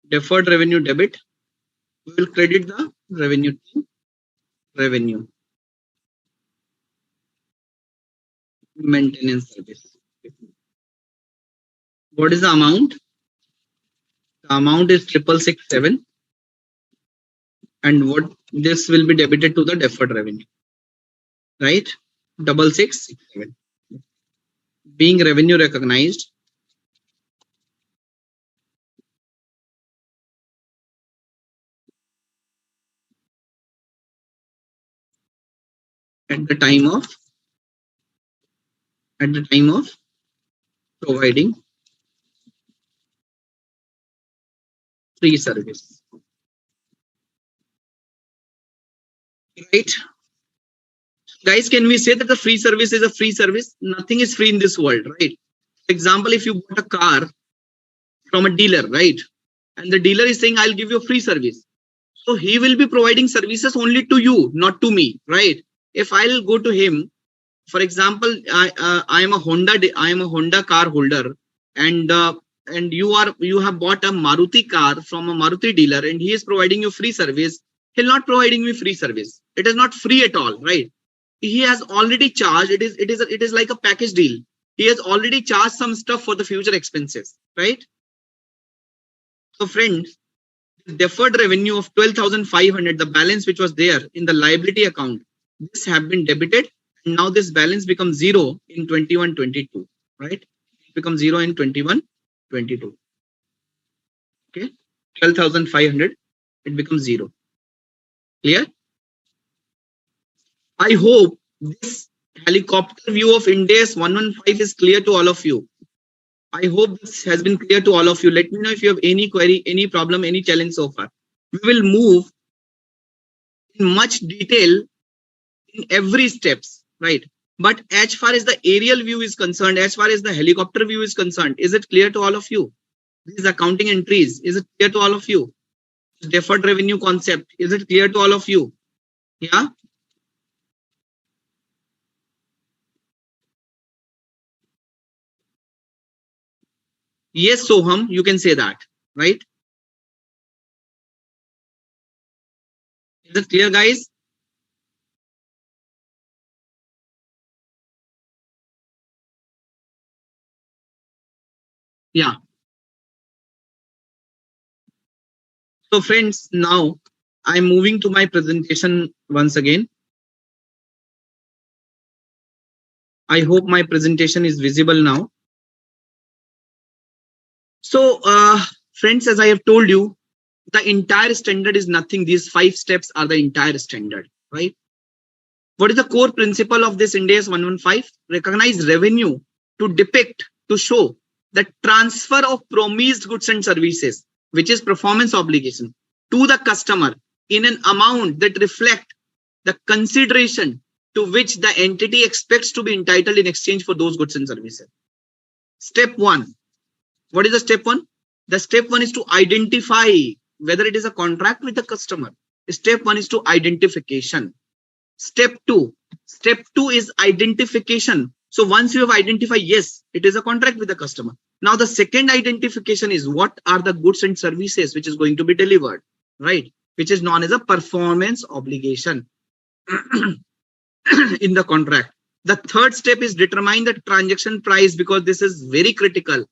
S1: Deferred revenue debit. We will credit the revenue to revenue. Maintenance service. What is the amount? The amount is 6667. And what this will be debited to the deferred revenue. Right? 6667. Being revenue recognized at the time of providing free service. Right? Guys, can we say that the free service is a free service? Nothing is free in this world, right? For example, if you bought a car from a dealer, right? And the dealer is saying, I'll give you a free service. So he will be providing services only to you, not to me, right? If I'll go to him, for example, I am a Honda car holder, and you have bought a Maruti car from a Maruti dealer, and he is providing you free service. He'll not providing me free service. It is not free at all, right? He has already charged. It is like a package deal. He has already charged some stuff for the future expenses, right? So friends, deferred revenue of 12,500, the balance which was there in the liability account, this have been debited. And now this balance becomes zero in 21-22, right? It becomes zero in 21-22. Okay, 12,500, it becomes zero. Clear? I hope this helicopter view of Ind AS 115 is clear to all of you. I hope this has been clear to all of you. Let me know if you have any query, any problem, any challenge so far. We will move in much detail in every steps, right? But as far as the aerial view is concerned, as far as the helicopter view is concerned, is it clear to all of you? These accounting entries, is it clear to all of you? Deferred revenue concept, is it clear to all of you? Yeah. Yes, Soham, you can say that, right? Is it clear, guys? Yeah. So friends, now I'm moving to my presentation once again. I hope my presentation is visible now. So friends, as I have told you, the entire standard is nothing. These 5 steps are the entire standard, right? What is the core principle of this Ind AS 115? Recognize revenue to depict, to show the transfer of promised goods and services, which is performance obligation, to the customer in an amount that reflect the consideration to which the entity expects to be entitled in exchange for those goods and services. Step 1. What is the step 1? The step 1 is to identify whether it is a contract with the customer. Step 1 is to identification. Step 2 is identification. So once you have identified, yes, it is a contract with the customer. Now the second identification is what are the goods and services which is going to be delivered, right? Which is known as a performance obligation in the contract. The third step is determine the transaction price, because this is very critical.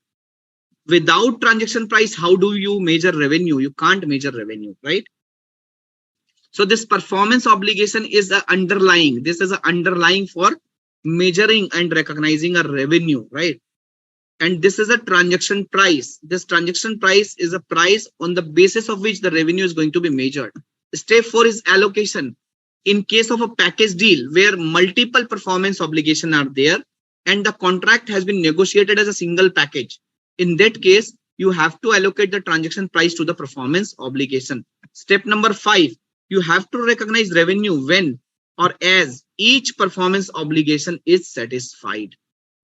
S1: Without transaction price, how do you measure revenue? You can't measure revenue, right? So this performance obligation is the underlying. This is an underlying for measuring and recognizing a revenue, right? And this is a transaction price. This transaction price is a price on the basis of which the revenue is going to be measured. Step 4 is allocation. In case of a package deal where multiple performance obligations are there and the contract has been negotiated as a single package, in that case, you have to allocate the transaction price to the performance obligation. Step number 5, you have to recognize revenue when or as each performance obligation is satisfied.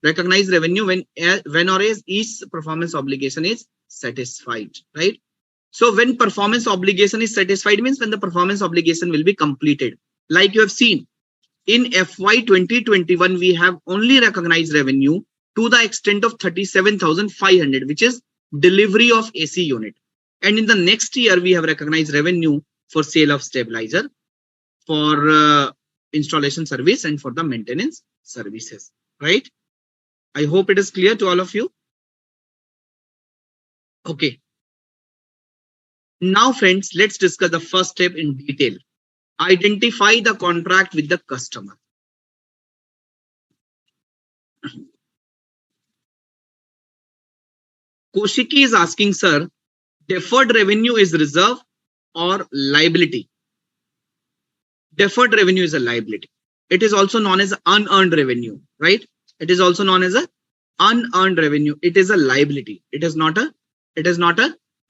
S1: Recognize revenue when or as each performance obligation is satisfied, right? So when performance obligation is satisfied means when the performance obligation will be completed. Like you have seen, in FY 2021, we have only recognized revenue to the extent of 37,500, which is delivery of AC unit. And in the next year, we have recognized revenue for sale of stabilizer, for installation service, and for the maintenance services, right? I hope it is clear to all of you. Okay. Now, friends, let's discuss the first step in detail. Identify the contract with the customer. Koshiki is asking, sir, deferred revenue is reserve or liability? Deferred revenue is a liability. It is also known as unearned revenue, right? It is also known as a unearned revenue. It is a liability. It is not a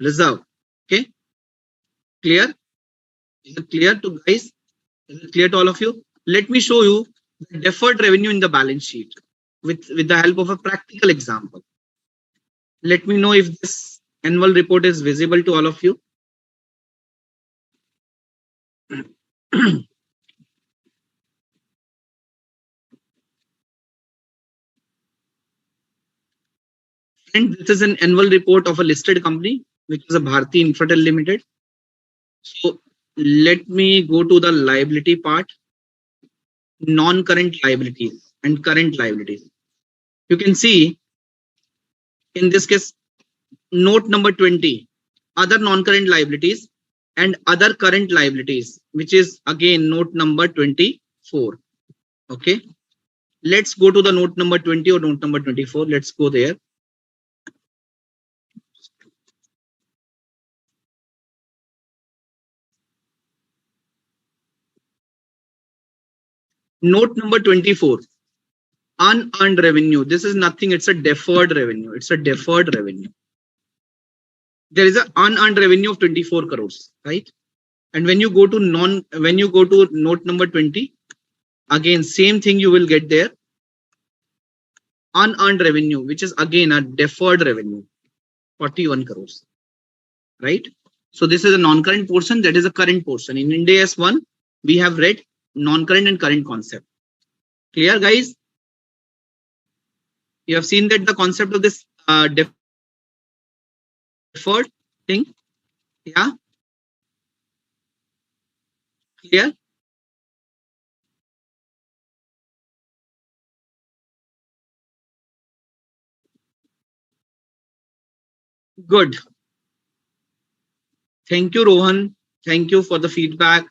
S1: reserve. Okay. Clear? Is it clear to guys? Is it clear to all of you? Let me show you the deferred revenue in the balance sheet with the help of a practical example. Let me know if this annual report is visible to all of you. And this is an annual report of a listed company, which is a Bharti Infratel Limited. So let me go to the liability part, non-current liabilities and current liabilities. You can see in this case, note number 20, other non-current liabilities. and other current liabilities, which is again note number 24. Okay, let's go to the note number 20 or note number 24. Let's go there. Note number 24, unearned revenue. This is nothing, it's a deferred revenue. It's a deferred revenue. There is an unearned revenue of 24 crores, right? And when you go to note number 20, again, same thing you will get there. Unearned revenue, which is again a deferred revenue, 41 crores, right? So this is a non-current portion, that is a current portion. In Ind AS 1, we have read non-current and current concept. Clear, guys? You have seen that the concept of this deferred thing. Yeah. Clear? Good. Thank you, Rohan. Thank you for the feedback.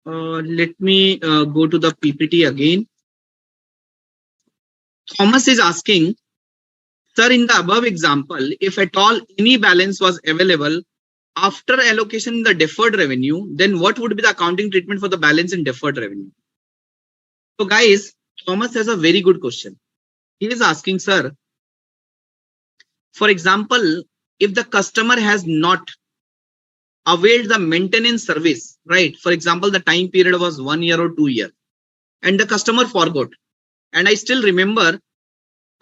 S1: Let me go to the PPT again. Thomas is asking, sir, in the above example, if at all any balance was available after allocation in the deferred revenue, then what would be the accounting treatment for the balance in deferred revenue? So guys, Thomas has a very good question. He is asking, sir, for example, if the customer has not availed the maintenance service, right? For example, the time period was 1 year or 2 years, and the customer forgot. And I still remember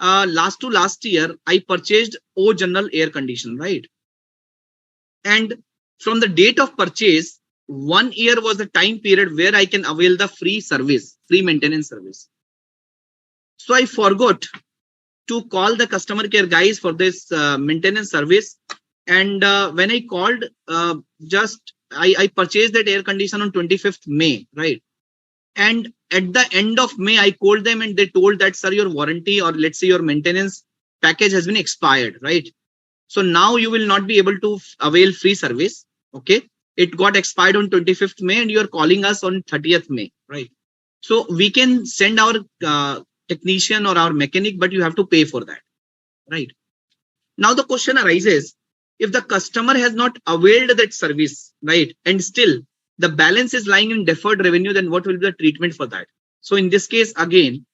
S1: last year, I purchased O General air condition, right? And from the date of purchase, 1 year was the time period where I can avail the free service, free maintenance service. So I forgot to call the customer care guys for this maintenance service. And when I called, I purchased that air conditioner on 25th May, right? And at the end of May, I called them and they told that, sir, your warranty or let's say your maintenance package has been expired, right? So now you will not be able to avail free service. Okay. It got expired on 25th May and you are calling us on 30th May, right? So we can send our technician or our mechanic, but you have to pay for that, right? Now the question arises, if the customer has not availed that service, right, and still the balance is lying in deferred revenue, then what will be the treatment for that? So in this case, again,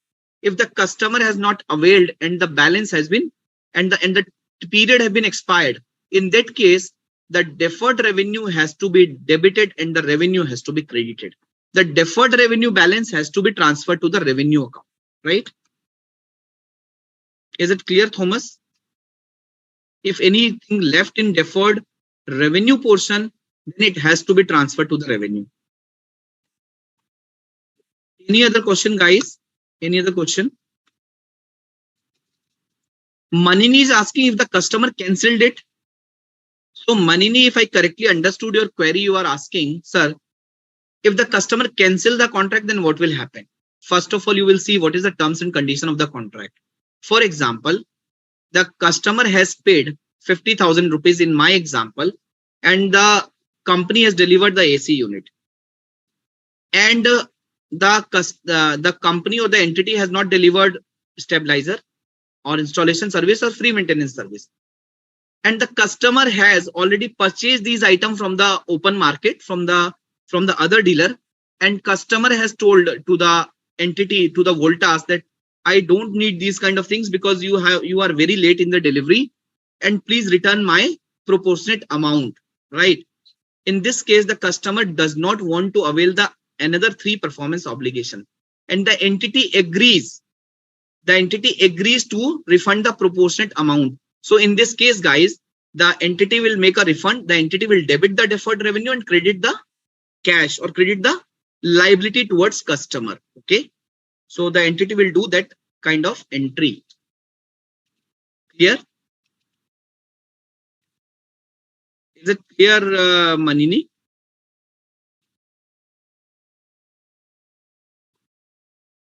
S1: if the customer has not availed and the balance has been, and the period have been expired, in that case, the deferred revenue has to be debited and the revenue has to be credited. The deferred revenue balance has to be transferred to the revenue account, right? Is it clear, Thomas? If anything left in deferred revenue portion, then it has to be transferred to the revenue. Any other question, guys? Any other question? Manini is asking if the customer cancelled it. So Manini, if I correctly understood your query, you are asking, sir, if the customer cancel the contract, then what will happen? First of all, you will see what is the terms and condition of the contract. For example, the customer has paid 50,000 rupees in my example, and the company has delivered the AC unit. And the company or the entity has not delivered stabilizer or installation service or free maintenance service. And the customer has already purchased these items from the open market, from the other dealer, and customer has told to the entity, to the Voltas, that I don't need these kind of things because you are very late in the delivery, and please return my proportionate amount, right? In this case, the customer does not want to avail the another 3 performance obligation, and the entity agrees. The entity agrees to refund the proportionate amount. So in this case, guys, the entity will make a refund. The entity will debit the deferred revenue and credit the cash or credit the liability towards customer. Okay. So the entity will do that kind of entry. Clear? Is it clear, Manini?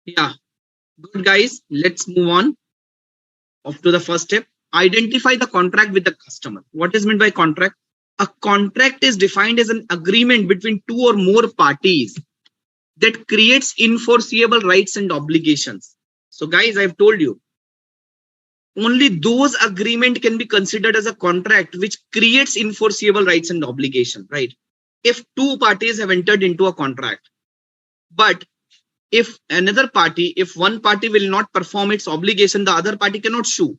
S1: Yeah. Good, guys. Let's move on up to the first step. Identify the contract with the customer. What is meant by contract? A contract is defined as an agreement between two or more parties that creates enforceable rights and obligations. So guys, I've told you, only those agreement can be considered as a contract which creates enforceable rights and obligation, right? If two parties have entered into a contract, but if one party will not perform its obligation, the other party cannot sue.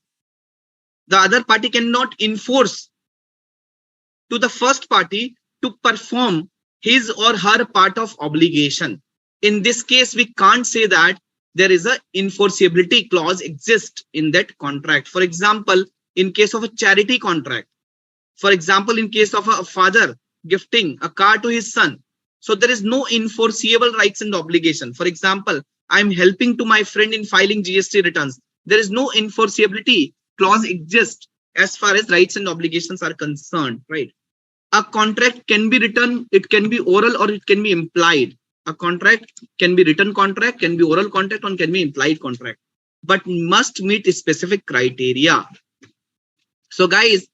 S1: The other party cannot enforce to the first party to perform his or her part of obligation. In this case, we can't say that there is a enforceability clause exists in that contract. For example, in case of a charity contract, for example, in case of a father gifting a car to his son, so there is no enforceable rights and obligation. For example, I'm helping to my friend in filing GST returns. There is no enforceability clause exists as far as rights and obligations are concerned, right? A contract can be written, it can be oral, or it can be implied. A contract can be written contract, can be oral contract, or can be implied contract, but must meet specific criteria. So guys,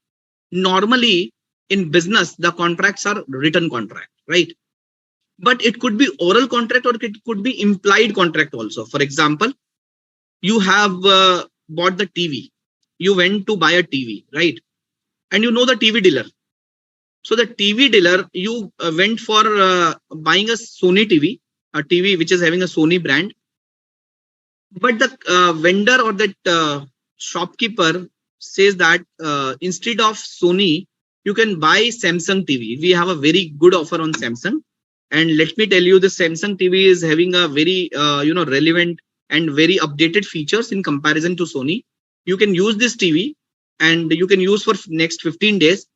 S1: normally in business, the contracts are written contract, right? But it could be oral contract or it could be implied contract also. For example, you have bought the TV. You went to buy a TV, right? And you know the TV dealer. So the TV dealer, you went for buying a Sony TV, a TV which is having a Sony brand. But the vendor or that shopkeeper says that instead of Sony, you can buy Samsung TV. We have a very good offer on Samsung. And let me tell you, the Samsung TV is having a very relevant and very updated features in comparison to Sony. You can use this TV and you can use for next 15 days.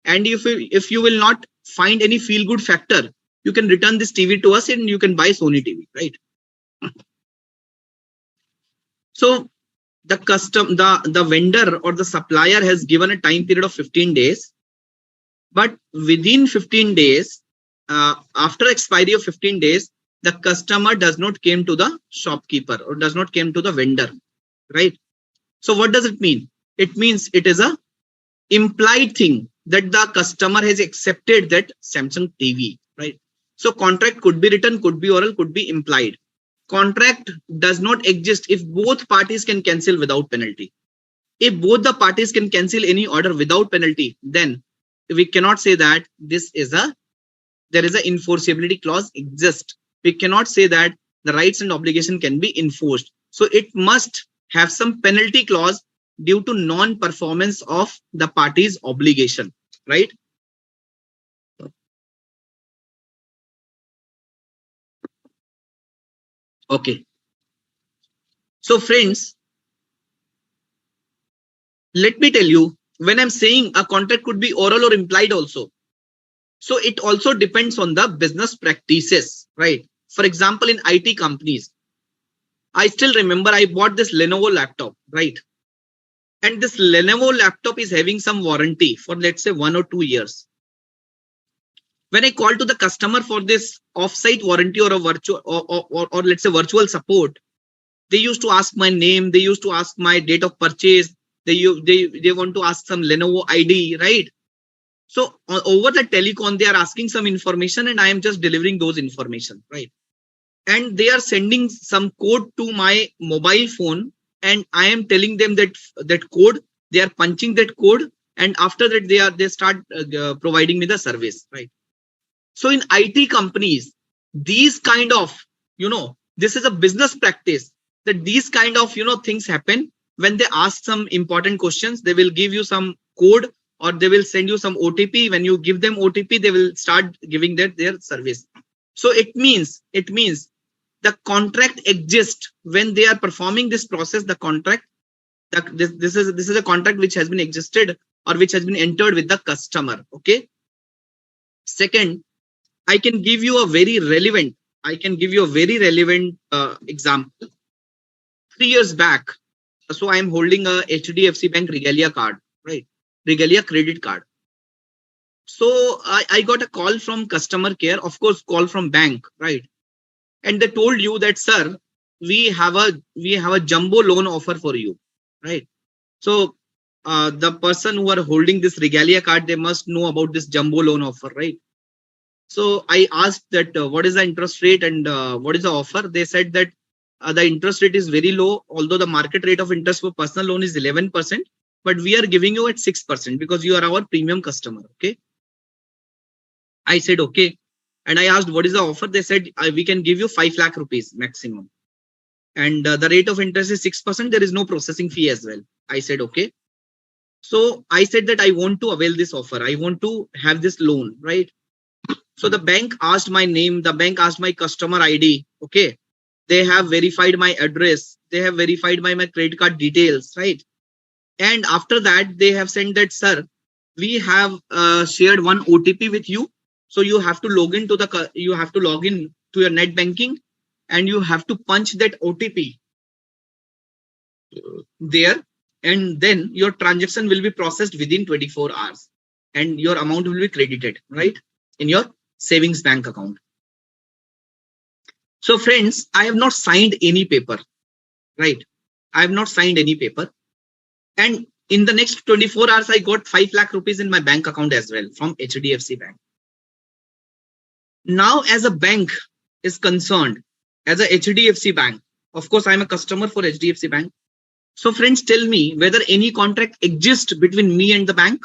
S1: And if you will not find any feel good factor, you can return this TV to us and you can buy Sony TV, right? So the vendor or the supplier has given a time period of 15 days, but within 15 days, after expiry of 15 days, the customer does not came to the shopkeeper or does not came to the vendor, right? So what does it mean? It means it is a implied thing that the customer has accepted that Samsung TV, right? So contract could be written, could be oral, could be implied. Contract does not exist if both parties can cancel without penalty. If both the parties can cancel any order without penalty, then we cannot say that there is a enforceability clause exist. We cannot say that the rights and obligation can be enforced. So it must have some penalty clause due to non-performance of the party's obligation, right? Okay. So friends, let me tell you, when I'm saying a contract could be oral or implied also, so it also depends on the business practices, right? For example, in IT companies, I still remember I bought this Lenovo laptop, right? And this Lenovo laptop is having some warranty for, let's say, 1 or 2 years. When I call to the customer for this offsite warranty or a virtual or let's say virtual support, they used to ask my name, they used to ask my date of purchase, they want to ask some Lenovo ID, right? So over the telecom, they are asking some information and I am just delivering those information, right? And they are sending some code to my mobile phone and I am telling them that code, they are punching that code, and after that they start providing me the service, right? So in IT companies, these kind of, this is a business practice that these kind of, things happen. When they ask some important questions, they will give you some code or they will send you some OTP. When you give them OTP, they will start giving their service. So it means the contract exists when they are performing this process. The contract, this is a contract which has been existed or which has been entered with the customer. Okay. Second, I can give you a very relevant example. 3 years back, so I am holding a HDFC Bank Regalia card, right? Regalia credit card. So I got a call from customer care, of course, call from bank, right? And they told you that, sir, we have a jumbo loan offer for you, right? So the person who are holding this regalia card, they must know about this jumbo loan offer, right? So I asked that what is the interest rate and what is the offer? They said that the interest rate is very low, although the market rate of interest for personal loan is 11%, but we are giving you at 6% because you are our premium customer. Okay. I said, okay. And I asked, what is the offer? They said, we can give you 5 lakh rupees maximum. And the rate of interest is 6%. There is no processing fee as well. I said, okay. So I said that I want to avail this offer. I want to have this loan, right? So the bank asked my name. The bank asked my customer ID. Okay. They have verified my address. They have verified my credit card details, right? And after that, they have sent that, sir, we have shared one OTP with you. So you have to log in to your net banking and you have to punch that OTP there, and then your transaction will be processed within 24 hours and your amount will be credited, right, in your savings bank account. So friends, I have not signed any paper, right? I have not signed any paper. And in the next 24 hours, I got 5 lakh rupees in my bank account as well from HDFC Bank. Now, as a bank is concerned, as a HDFC Bank, of course, I'm a customer for HDFC Bank. So friends, tell me whether any contract exists between me and the bank.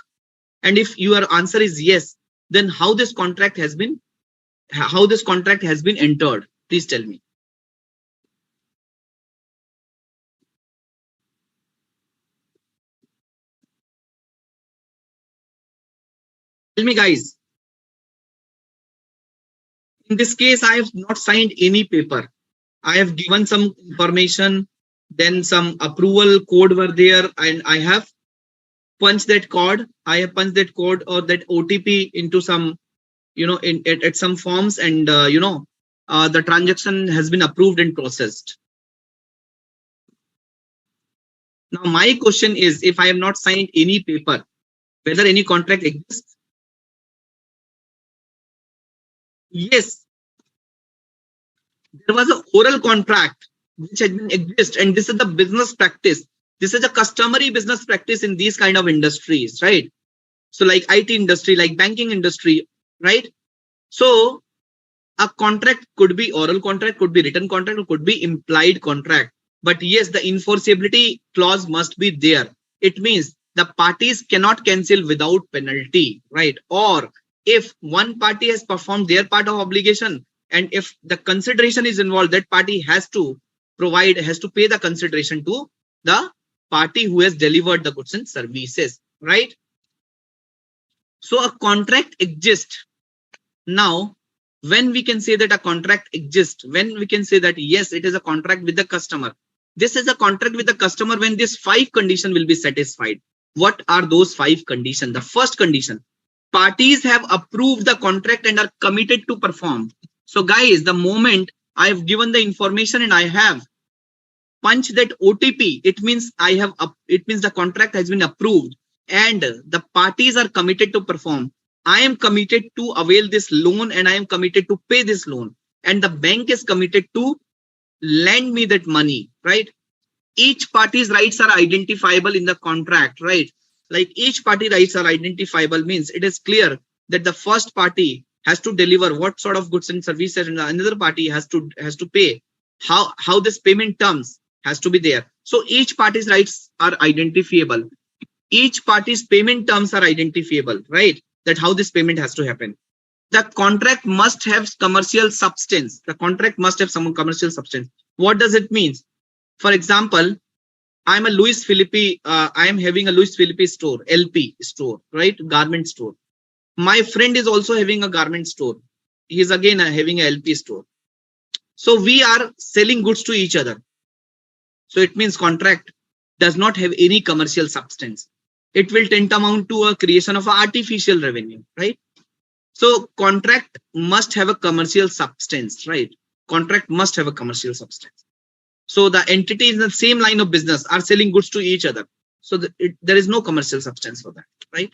S1: And if your answer is yes, then how this contract has been entered. Please tell me. Tell me, guys. In this case, I have not signed any paper. I have given some information, then some approval code were there, and I have punched that code. I have punched that code or that OTP into some, at some forms, and the transaction has been approved and processed. Now, my question is, if I have not signed any paper, whether any contract exists? Yes, there was an oral contract which had been exist, and this is the business practice. This is a customary business practice in these kind of industries, right? So like IT industry, like banking industry, right? So a contract could be oral contract, could be written contract, or could be implied contract. But yes, the enforceability clause must be there. It means the parties cannot cancel without penalty, right? Or if one party has performed their part of obligation, and if the consideration is involved, that party has to pay the consideration to the party who has delivered the goods and services, right? So a contract exists. Now, when we can say that a contract exists, when we can say that yes, it is a contract with the customer. This is a contract with the customer when these 5 conditions will be satisfied. What are those 5 conditions? The first condition, parties have approved the contract and are committed to perform. So guys, the moment I have given the information and I have punched that OTP, it means the contract has been approved and the parties are committed to perform. I am committed to avail this loan and I am committed to pay this loan, and the bank is committed to lend me that money, right? Each party's rights are identifiable in the contract, right? Like each party rights are identifiable means it is clear that the first party has to deliver what sort of goods and services, and another party has to pay. How this payment terms has to be there. So each party's rights are identifiable. Each party's payment terms are identifiable, right? That how this payment has to happen. The contract must have commercial substance. The contract must have some commercial substance. What does it mean? For example, I am having a Louis Philippe store, LP store, right? Garment store. My friend is also having a garment store. He is again having a LP store. So we are selling goods to each other. So it means contract does not have any commercial substance. It will tend to amount to a creation of artificial revenue, right? So contract must have a commercial substance, right? Contract must have a commercial substance. So the entities in the same line of business are selling goods to each other. So there is no commercial substance for that, right?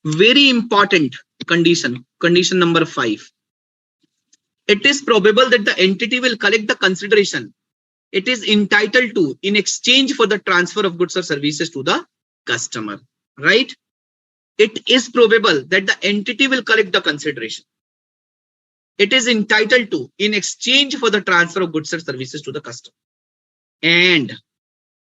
S1: Very important condition number 5. It is probable that the entity will collect the consideration it is entitled to in exchange for the transfer of goods or services to the customer, right? It is probable that the entity will collect the consideration. It is entitled to in exchange for the transfer of goods or services to the customer. And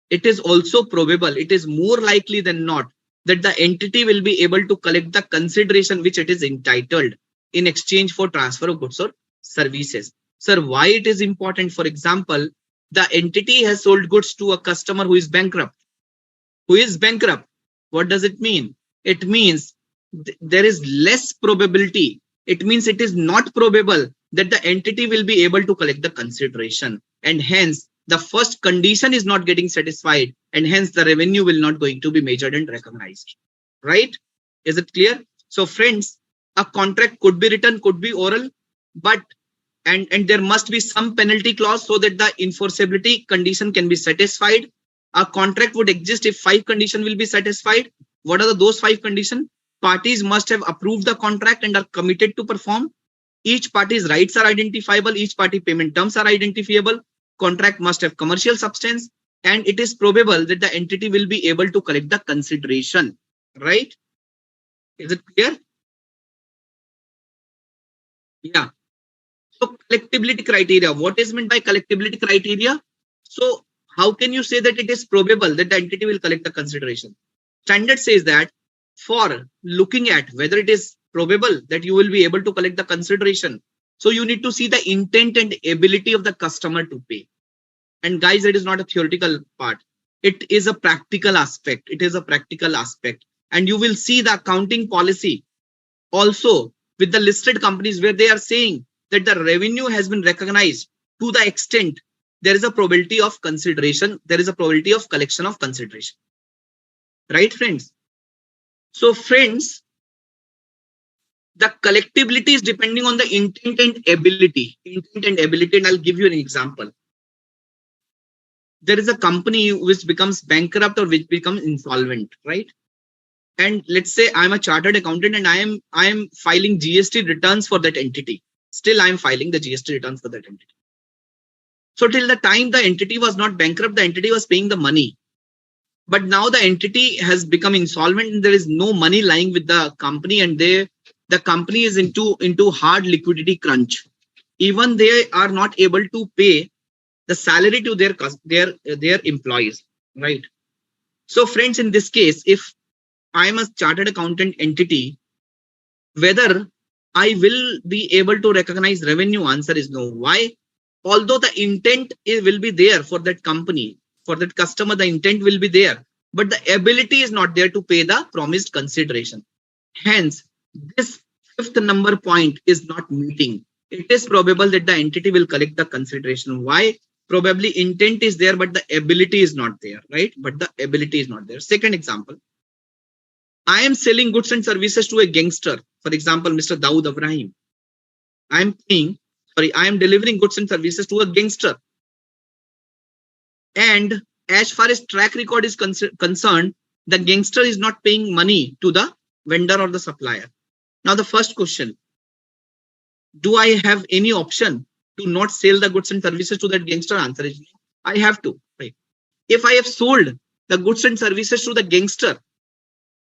S1: it is also probable, it is more likely than not, that the entity will be able to collect the consideration which it is entitled in exchange for transfer of goods or services. Sir, why it is important? For example, the entity has sold goods to a customer who is bankrupt. Who is bankrupt? What does it mean? It means there is less probability. It means it is not probable that the entity will be able to collect the consideration, and hence the first condition is not getting satisfied, and hence the revenue will not going to be measured and recognized, right? Is it clear? So friends, a contract could be written, could be oral, but and there must be some penalty clause so that the enforceability condition can be satisfied. A contract would exist if 5 conditions will be satisfied. What are those 5 conditions? Parties must have approved the contract and are committed to perform. Each party's rights are identifiable. Each party payment terms are identifiable. Contract must have commercial substance, and it is probable that the entity will be able to collect the consideration, right? Is it clear? Yeah. So collectibility criteria. What is meant by collectibility criteria? So how can you say that it is probable that the entity will collect the consideration? Standard says that for looking at whether it is probable that you will be able to collect the consideration, so you need to see the intent and ability of the customer to pay. And guys, it is not a theoretical part. It is a practical aspect. It is a practical aspect. And you will see the accounting policy also with the listed companies where they are saying that the revenue has been recognized to the extent there is a probability of consideration, there is a probability of collection of consideration. Right, friends? So, friends, the collectibility is depending on the intent and ability. Intent and ability, and I'll give you an example. There is a company which becomes bankrupt or which becomes insolvent, right? And let's say I'm a chartered accountant and I am filing GST returns for that entity. Still, I'm filing the GST returns for that entity. So till the time the entity was not bankrupt, the entity was paying the money. But now the entity has become insolvent and there is no money lying with the company, and the company is into hard liquidity crunch. Even they are not able to pay the salary to their employees, right? So friends, in this case, if I'm a chartered accountant entity, whether I will be able to recognize revenue, answer is no. Why? Although the intent will be there for that company, for that customer, the intent will be there, but the ability is not there to pay the promised consideration. Hence, this 5th number point is not meeting. It is probable that the entity will collect the consideration. Why? Probably intent is there, but the ability is not there, right? But the ability is not there. Second example, I am selling goods and services to a gangster, for example, Mr. Dawood Ibrahim. I am delivering goods and services to a gangster. And as far as track record is concerned, the gangster is not paying money to the vendor or the supplier. Now, the first question, do I have any option to not sell the goods and services to that gangster? Answer is no. I have to. Right? If I have sold the goods and services to the gangster,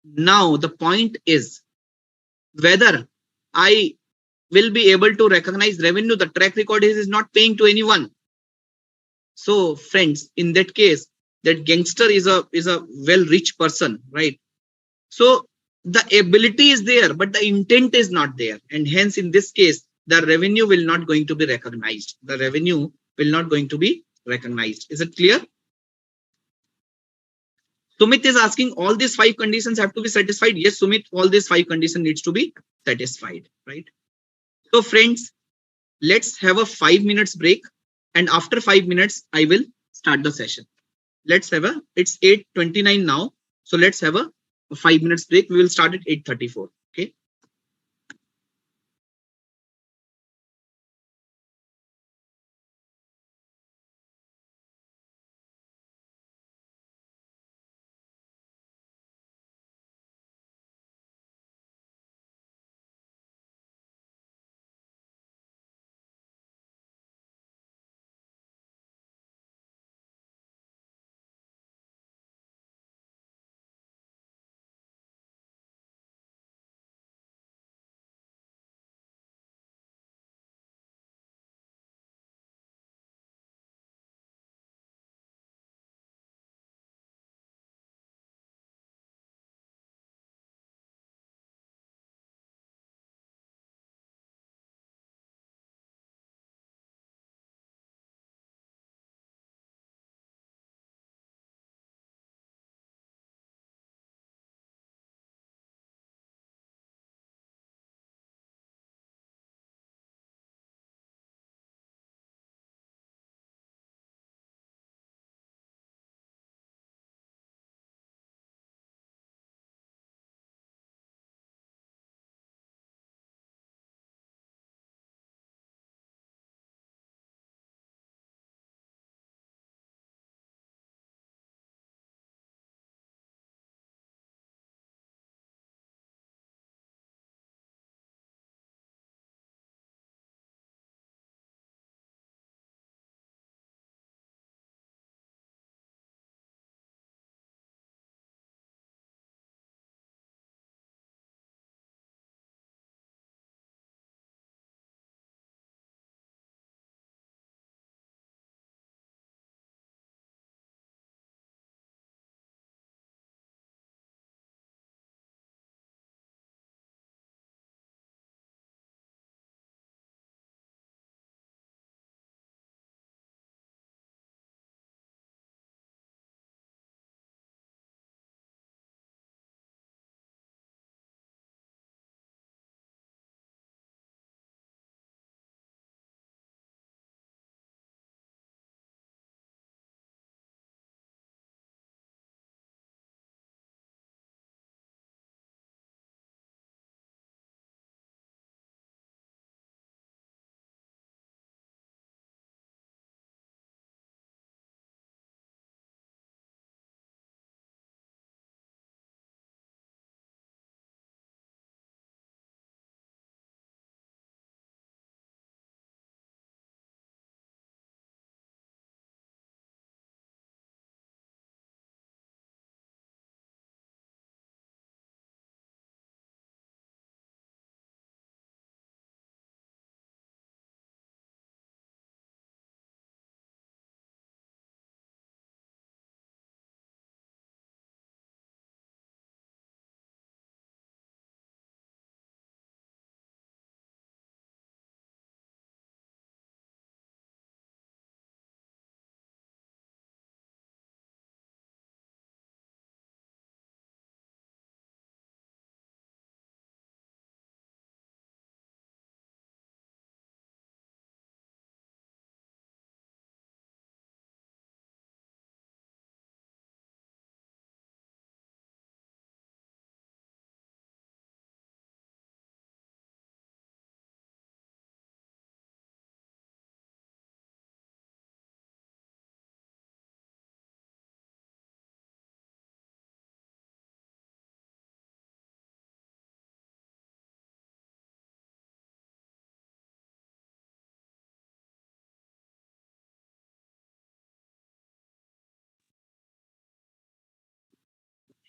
S1: now the point is whether I will be able to recognize revenue. The track record is not paying to anyone. So friends, in that case, that gangster is a well-rich person, right? So the ability is there, but the intent is not there. And hence, in this case, the revenue will not going to be recognized. The revenue will not going to be recognized. Is it clear? Sumit is asking, all these 5 conditions have to be satisfied. Yes, Sumit, all these 5 conditions needs to be satisfied, right? So friends, let's have a 5 minutes break. And after 5 minutes, I will start the session. Let's have it's 8:29 now. So let's have a 5 minutes break. We will start at 8:34. Okay.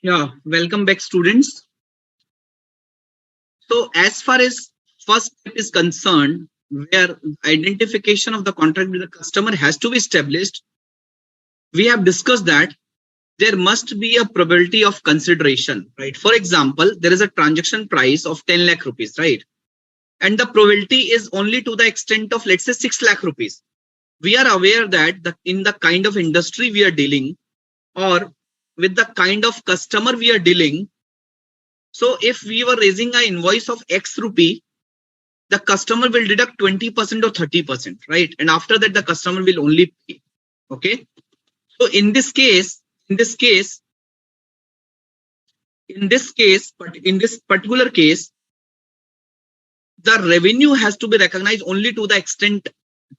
S1: Yeah, welcome back, students. So, as far as first step is concerned, where identification of the contract with the customer has to be established, we have discussed that there must be a probability of consideration, right? For example, there is a transaction price of 10 lakh rupees, right? And the probability is only to the extent of, let's say, 6 lakh rupees. We are aware that in the kind of industry we are dealing, or with the kind of customer we are dealing, so if we were raising an invoice of X rupee, the customer will deduct 20% or 30%, right? And after that, the customer will only pay. Okay. So but in this particular case, the revenue has to be recognized only to the extent,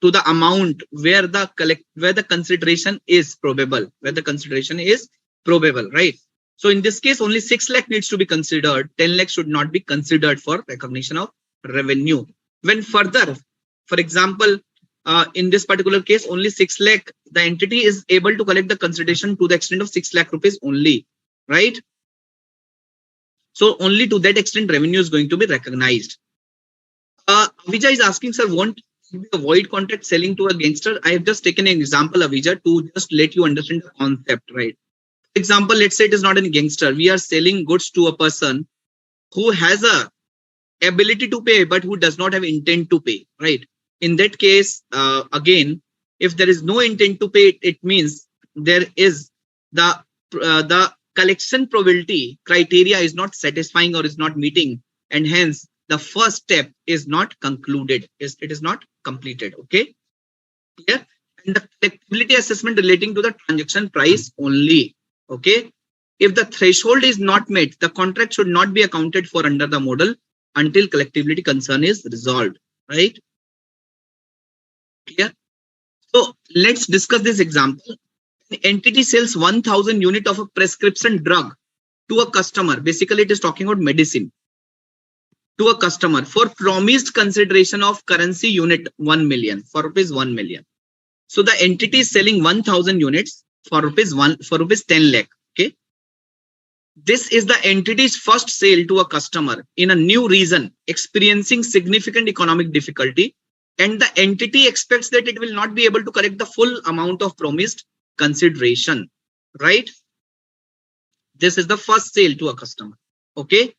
S1: to the amount where the consideration is probable, right? So in this case, only 6 lakh needs to be considered. 10 lakh should not be considered for recognition of revenue. When further, for example, in this particular case, only 6 lakh, the entity is able to collect the consideration to the extent of 6 lakh rupees only, right? So only to that extent revenue is going to be recognized. Avija is asking, sir, won't it be a void contract selling to a gangster? I have just taken an example, Avija, to just let you understand the concept, right? For example, let's say it is not a gangster. We are selling goods to a person who has a ability to pay, but who does not have intent to pay, right? In that case, again, if there is no intent to pay, it means there is the collection probability criteria is not satisfying or is not meeting, and hence the first step is not concluded, it is not completed. Okay, clear? And the collectibility assessment relating to the transaction price only. Okay, if the threshold is not met, the contract should not be accounted for under the model until collectibility concern is resolved, right? Clear? So let's discuss this example. The entity sells 1000 unit of a prescription drug to a customer. Basically, it is talking about medicine to a customer for promised consideration of currency unit 1 million, for rupees 1 million. So the entity is selling 1000 units for rupees 10 lakh. Okay. This is the entity's first sale to a customer in a new region experiencing significant economic difficulty, and the entity expects that it will not be able to collect the full amount of promised consideration, right? This is the first sale to a customer. Okay.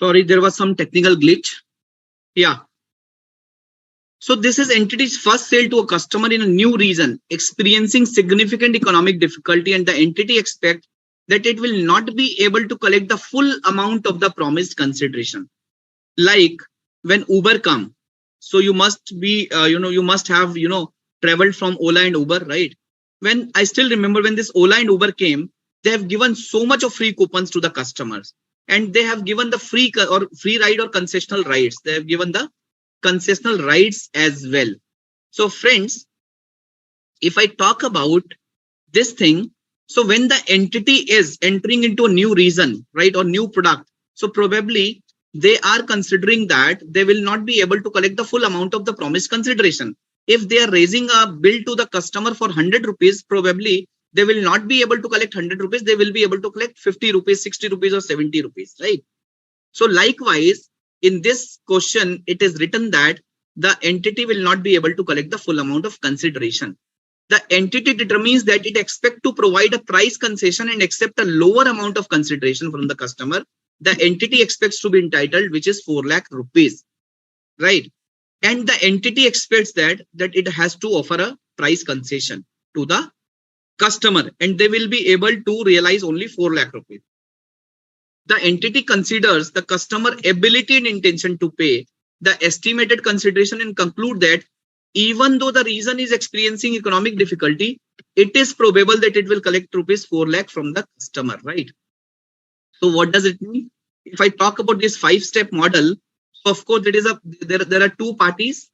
S1: Sorry, there was some technical glitch. Yeah. So this is entity's first sale to a customer in a new region experiencing significant economic difficulty, and the entity expects that it will not be able to collect the full amount of the promised consideration. Like when Uber come, so you must be, you must have, traveled from Ola and Uber, right? When I still remember when this Ola and Uber came, they have given so much of free coupons to the customers, and they have given the free ride or concessional rides. They have given the concessional rights as well. So friends, if I talk about this thing, so when the entity is entering into a new region, right, or new product, so probably they are considering that they will not be able to collect the full amount of the promised consideration. If they are raising a bill to the customer for 100 rupees, probably they will not be able to collect 100 rupees. They will be able to collect 50 rupees, 60 rupees or 70 rupees, right? So likewise, in this question, it is written that the entity will not be able to collect the full amount of consideration. The entity determines that it expects to provide a price concession and accept a lower amount of consideration from the customer. The entity expects to be entitled, which is 4 lakh rupees, right? And the entity expects that it has to offer a price concession to the customer, and they will be able to realize only 4 lakh rupees. The entity considers the customer ability and intention to pay the estimated consideration and conclude that even though the region is experiencing economic difficulty, it is probable that it will collect rupees 4 lakh from the customer, right? So what does it mean? If I talk about this 5-step model, so of course there are two parties.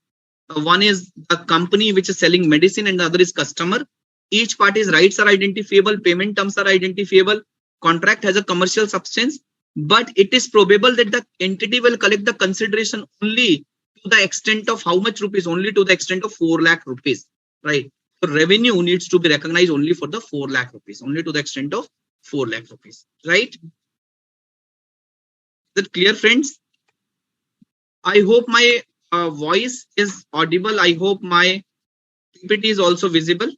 S1: One is the company which is selling medicine and the other is customer. Each party's rights are identifiable, payment terms are identifiable, contract has a commercial substance, but it is probable that the entity will collect the consideration only to the extent of how much rupees? Only to the extent of 4 lakh rupees, right? So revenue needs to be recognized only for the 4 lakh rupees, only to the extent of 4 lakh rupees, right? Is that clear, friends? I hope my voice is audible. I hope my PPT is also visible.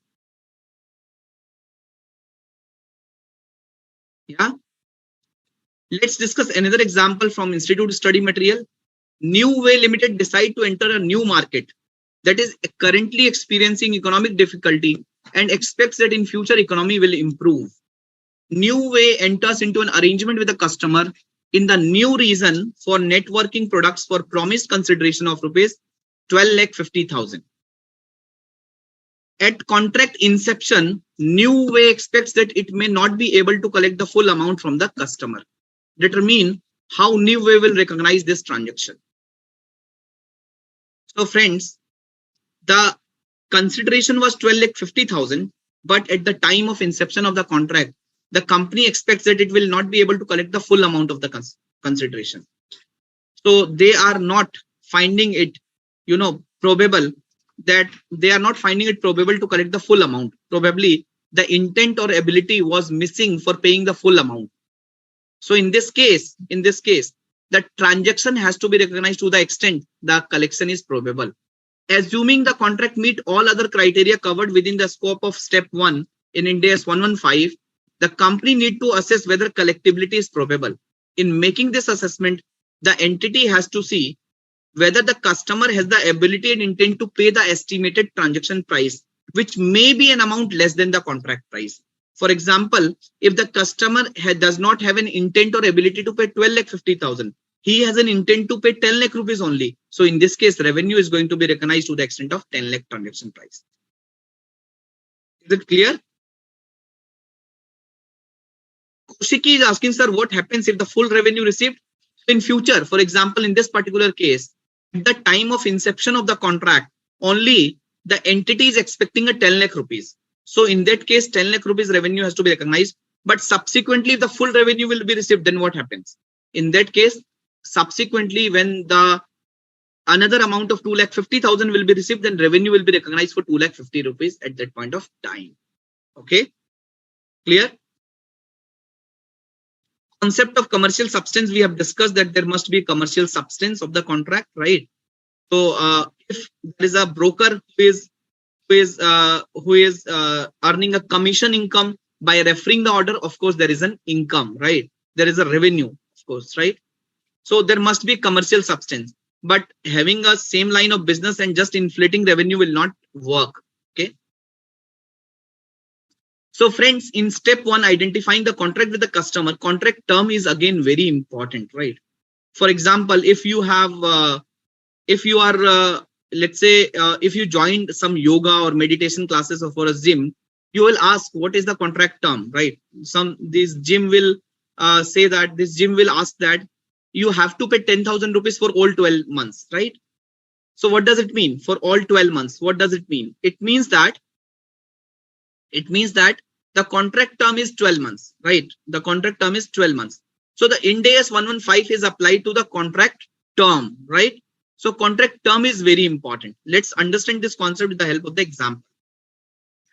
S1: Yeah. Let's discuss another example from Institute study material. New Way Limited decide to enter a new market that is currently experiencing economic difficulty and expects that in future economy will improve. New Way enters into an arrangement with the customer in the new region for networking products for promised consideration of rupees 12,50,000. At contract inception, New Way expects that it may not be able to collect the full amount from the customer. Determine how New Way will recognize this transaction. So friends, the consideration was 12,50,000, but at the time of inception of the contract, the company expects that it will not be able to collect the full amount of the consideration. So they are not finding it, probable that they are not finding it probable to collect the full amount. Probably the intent or ability was missing for paying the full amount. So in this case, the transaction has to be recognized to the extent the collection is probable. Assuming the contract meet all other criteria covered within the scope of step 1 in Ind AS 115, the company need to assess whether collectibility is probable. In making this assessment, the entity has to see whether the customer has the ability and intent to pay the estimated transaction price, which may be an amount less than the contract price. For example, if the customer does not have an intent or ability to pay 12,50,000, he has an intent to pay 10 lakh rupees only. So in this case, revenue is going to be recognized to the extent of 10 lakh transaction price. Is it clear? Koshiki is asking, sir, what happens if the full revenue received in future? For example, in this particular case, at the time of inception of the contract, only the entity is expecting a 10 lakh rupees. So in that case, 10 lakh rupees revenue has to be recognized. But subsequently, if the full revenue will be received, then what happens? In that case, subsequently, when the another amount of 2,50,000 will be received, then revenue will be recognized for 2,50,000 rupees at that point of time. Okay, clear? Concept of commercial substance, we have discussed that there must be commercial substance of the contract, right? So if there is a broker who is earning a commission income by referring the order, of course there is an income, right? There is a revenue, of course, right? So there must be commercial substance, but having a same line of business and just inflating revenue will not work. Okay. So friends, in step 1, identifying the contract with the customer, contract term is again very important, right? For example, if you have, let's say, if you joined some yoga or meditation classes or for a gym, you will ask what is the contract term, right? This gym will say that this gym will ask that you have to pay 10,000 rupees for all 12 months, right? So what does it mean for all 12 months? What does it mean? It means that the contract term is 12 months, right? The contract term is 12 months. So the Ind AS 115 is applied to the contract term, right? So contract term is very important. Let's understand this concept with the help of the example.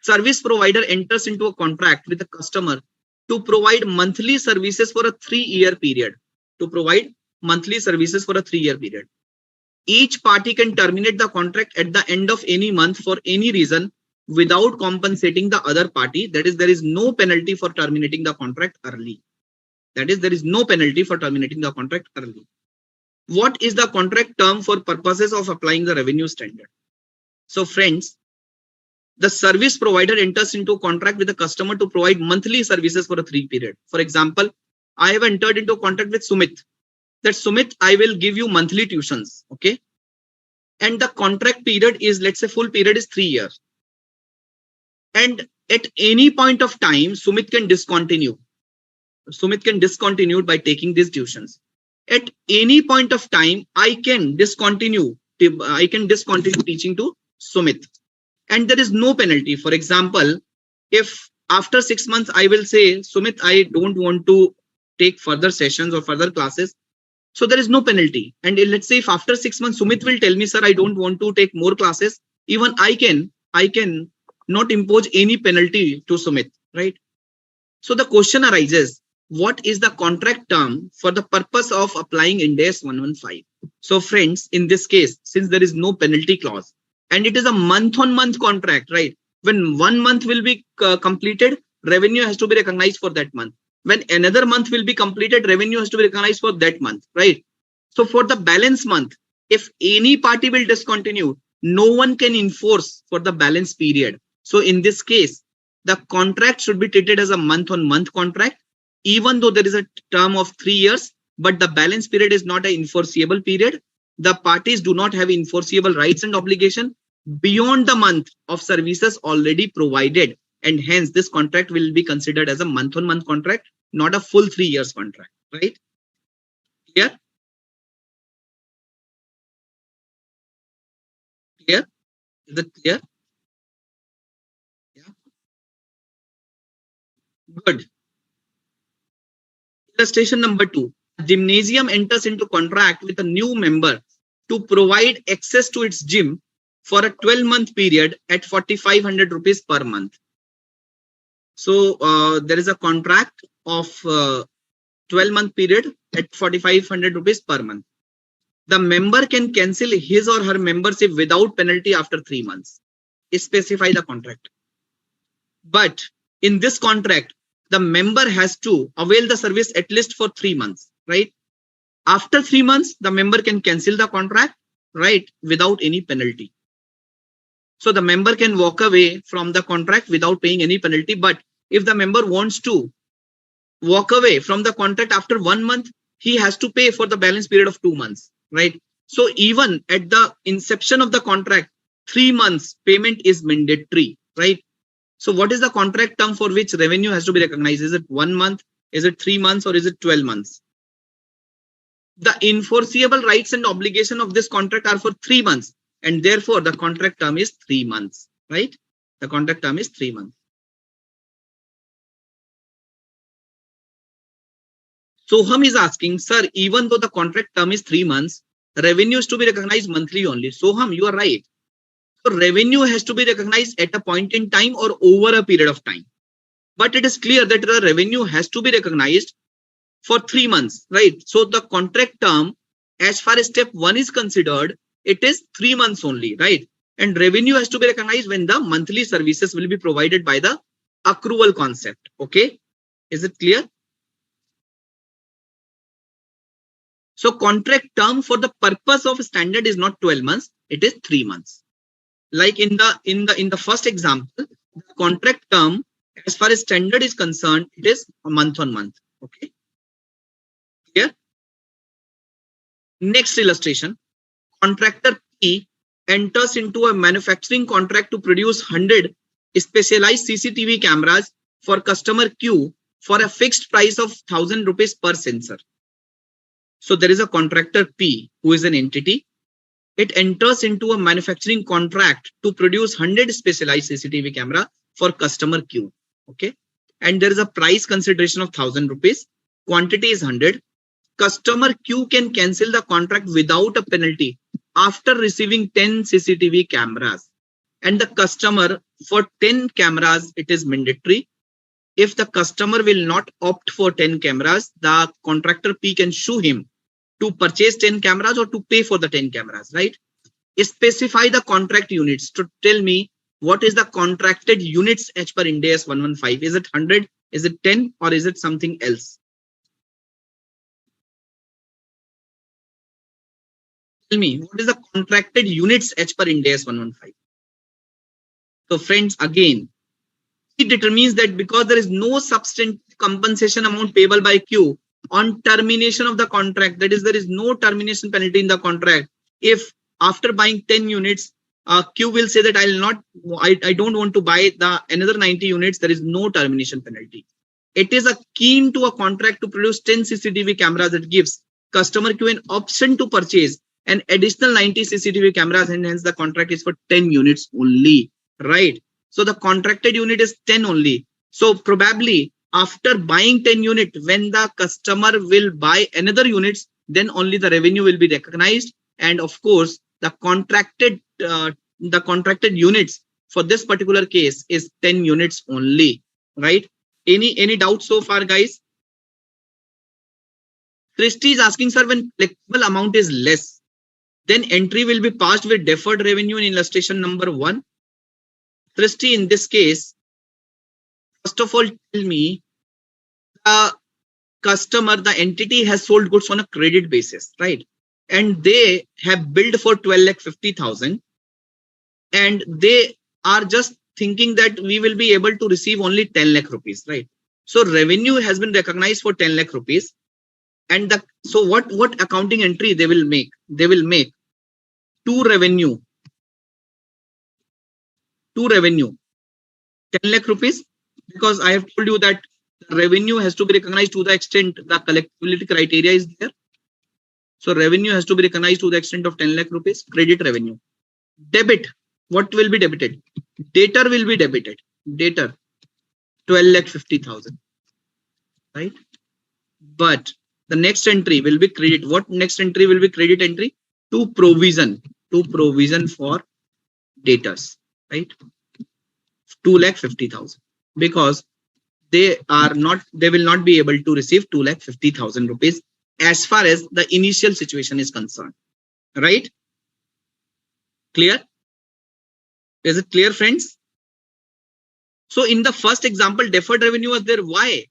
S1: Service provider enters into a contract with the customer to provide monthly services for a 3-year period. Each party can terminate the contract at the end of any month for any reason without compensating the other party. That is, there is no penalty for terminating the contract early. What is the contract term for purposes of applying the revenue standard? So friends, The service provider enters into a contract with the customer to provide monthly services for a 3 period. For example, I have entered into a contract with Sumit. That Sumit, I will give you monthly tuitions. Okay. And the contract period is, let's say full period is 3 years. And at any point of time, Sumit can discontinue. Sumit can discontinue by taking these tuitions. At any point of time, I can discontinue teaching to Sumit. And there is no penalty. For example, if after 6 months, I will say, Sumit, I don't want to take further sessions or further classes. So there is no penalty. And let's say if after 6 months, Sumit will tell me, sir, I don't want to take more classes. Even I can not impose any penalty to Sumit, right? So the question arises, what is the contract term for the purpose of applying Ind AS 115? So friends, in this case, since there is no penalty clause and it is a month-on-month contract, right? When 1 month will be completed, revenue has to be recognized for that month. When another month will be completed, revenue has to be recognized for that month, right? So for the balance month, if any party will discontinue, no one can enforce for the balance period. So in this case, the contract should be treated as a month-on-month contract, even though there is a term of 3 years, but the balance period is not an enforceable period. The parties do not have enforceable rights and obligation beyond the month of services already provided. And hence this contract will be considered as a month-on-month contract, not a full 3 years contract, right? Clear? Clear? Is it clear? Yeah. Good. Illustration number 2. Gymnasium enters into contract with a new member to provide access to its gym for a 12-month period at 4,500 rupees per month. So there is a contract of 12-month period at 4,500 rupees per month. The member can cancel his or her membership without penalty after 3 months. Specify the contract. But in this contract, the member has to avail the service at least for 3 months, right? After 3 months, the member can cancel the contract, right? Without any penalty. So the member can walk away from the contract without paying any penalty. But if the member wants to walk away from the contract after 1 month, he has to pay for the balance period of 2 months, right? So even at the inception of the contract, 3 months payment is mandatory, right? So what is the contract term for which revenue has to be recognized? Is it 1 month? Is it 3 months? Or is it 12 months? The enforceable rights and obligation of this contract are for 3 months. And therefore, the contract term is 3 months, right? The contract term is 3 months. Soham is asking, sir, even though the contract term is 3 months, revenue is to be recognized monthly only. Soham, you are right. So revenue has to be recognized at a point in time or over a period of time. But it is clear that the revenue has to be recognized for 3 months, right? So the contract term, as far as step 1 is considered, it is 3 months only, right? And revenue has to be recognized when the monthly services will be provided by the accrual concept. Okay, is it clear? So contract term for the purpose of standard is not 12 months, it is 3 months. Like in the first example, the contract term as far as standard is concerned, it is a month on month. Okay, clear? Next illustration, contractor P enters into a manufacturing contract to produce 100 specialized CCTV cameras for customer Q for a fixed price of 1,000 rupees per sensor. So there is a contractor P who is an entity. It enters into a manufacturing contract to produce 100 specialized CCTV camera for customer Q. Okay, and there is a price consideration of 1,000 rupees. Quantity is 100. Customer Q can cancel the contract without a penalty after receiving 10 CCTV cameras. And the customer, for 10 cameras, it is mandatory. If the customer will not opt for 10 cameras, the contractor P can sue him to purchase 10 cameras or to pay for the 10 cameras, right? Specify the contract units to tell me what is the contracted units as per Ind AS 115. Is it 100? Is it 10? Or is it something else? Tell me, what is the contracted units as per Ind AS 115? So friends, again, it determines that because there is no substantive compensation amount payable by Q on termination of the contract, that is, there is no termination penalty in the contract. If after buying 10 units, Q will say that I don't want to buy the another 90 units, there is no termination penalty. It is akin to a contract to produce 10 CCTV cameras that gives customer Q an option to purchase an additional 90 CCTV cameras, and hence the contract is for 10 units only, right? So the contracted unit is 10 only. So probably after buying 10 unit, when the customer will buy another units, then only the revenue will be recognized. And of course, the contracted units for this particular case is 10 units only, right? Any doubts so far, guys? Christy is asking, sir, when collectible amount is less, then entry will be passed with deferred revenue in illustration number 1. Christy, in this case, first of all, tell me, the customer, the entity has sold goods on a credit basis, right? And they have billed for 12,50,000, and they are just thinking that we will be able to receive only 10 lakh rupees, right? So revenue has been recognized for 10 lakh rupees. And so what accounting entry they will make? They will make to revenue 10 lakh rupees, because I have told you that revenue has to be recognized to the extent the collectibility criteria is there. So revenue has to be recognized to the extent of 10 lakh rupees. Credit revenue. Debit. What will be debited? Debtor will be debited. Debtor 12,50,000, right? But the next entry will be credit. What next entry will be? Credit entry to provision for debtors, right? 2,50,000, because they will not be able to receive 2,50,000 rupees as far as the initial situation is concerned, right? Clear? Is it clear, friends? So in the first example, deferred revenue was there. Why?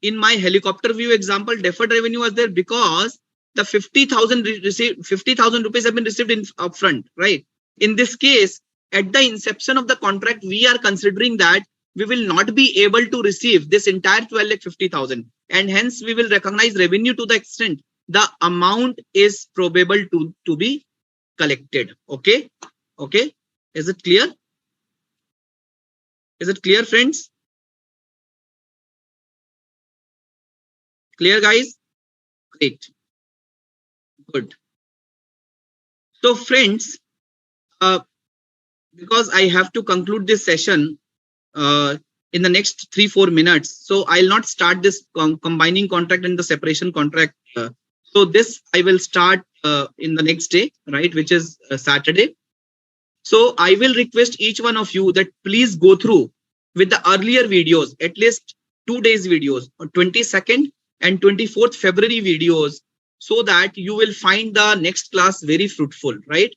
S1: In my helicopter view example, deferred revenue was there because the 50,000 rupees have been received in upfront, right? In this case, at the inception of the contract, we are considering that we will not be able to receive this entire 12,50,000, and hence we will recognize revenue to the extent the amount is probable to be collected. Okay. Is it clear? Is it clear, friends? Clear, guys? Great. Good. So friends, because I have to conclude this session in the next 3-4 minutes, so I'll not start this combining contract and the separation contract. So this I will start in the next day, right, which is Saturday. So I will request each one of you that please go through with the earlier videos, at least 2 days videos, on 22nd and 24th February videos, so that you will find the next class very fruitful, right?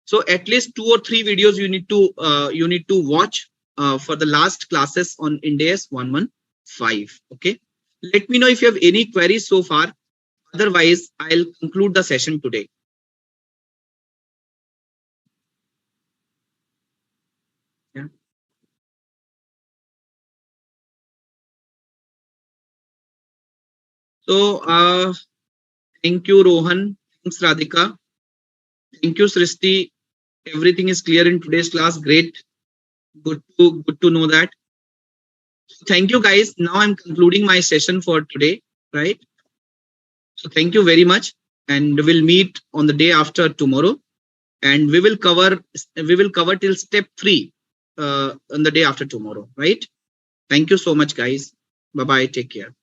S1: So at least 2 or 3 videos you need to watch for the last classes on Ind AS 115. Okay. Let me know if you have any queries so far. Otherwise, I'll conclude the session today. Yeah. So thank you, Rohan. Thanks, Radhika. Thank you, Srishti. Everything is clear in today's class. Great. Good to know that. Thank you, guys. Now I'm concluding my session for today, right? So thank you very much, and we'll meet on the day after tomorrow, and we will cover till step 3 on the day after tomorrow, right? Thank you so much, guys. Bye bye. Take care.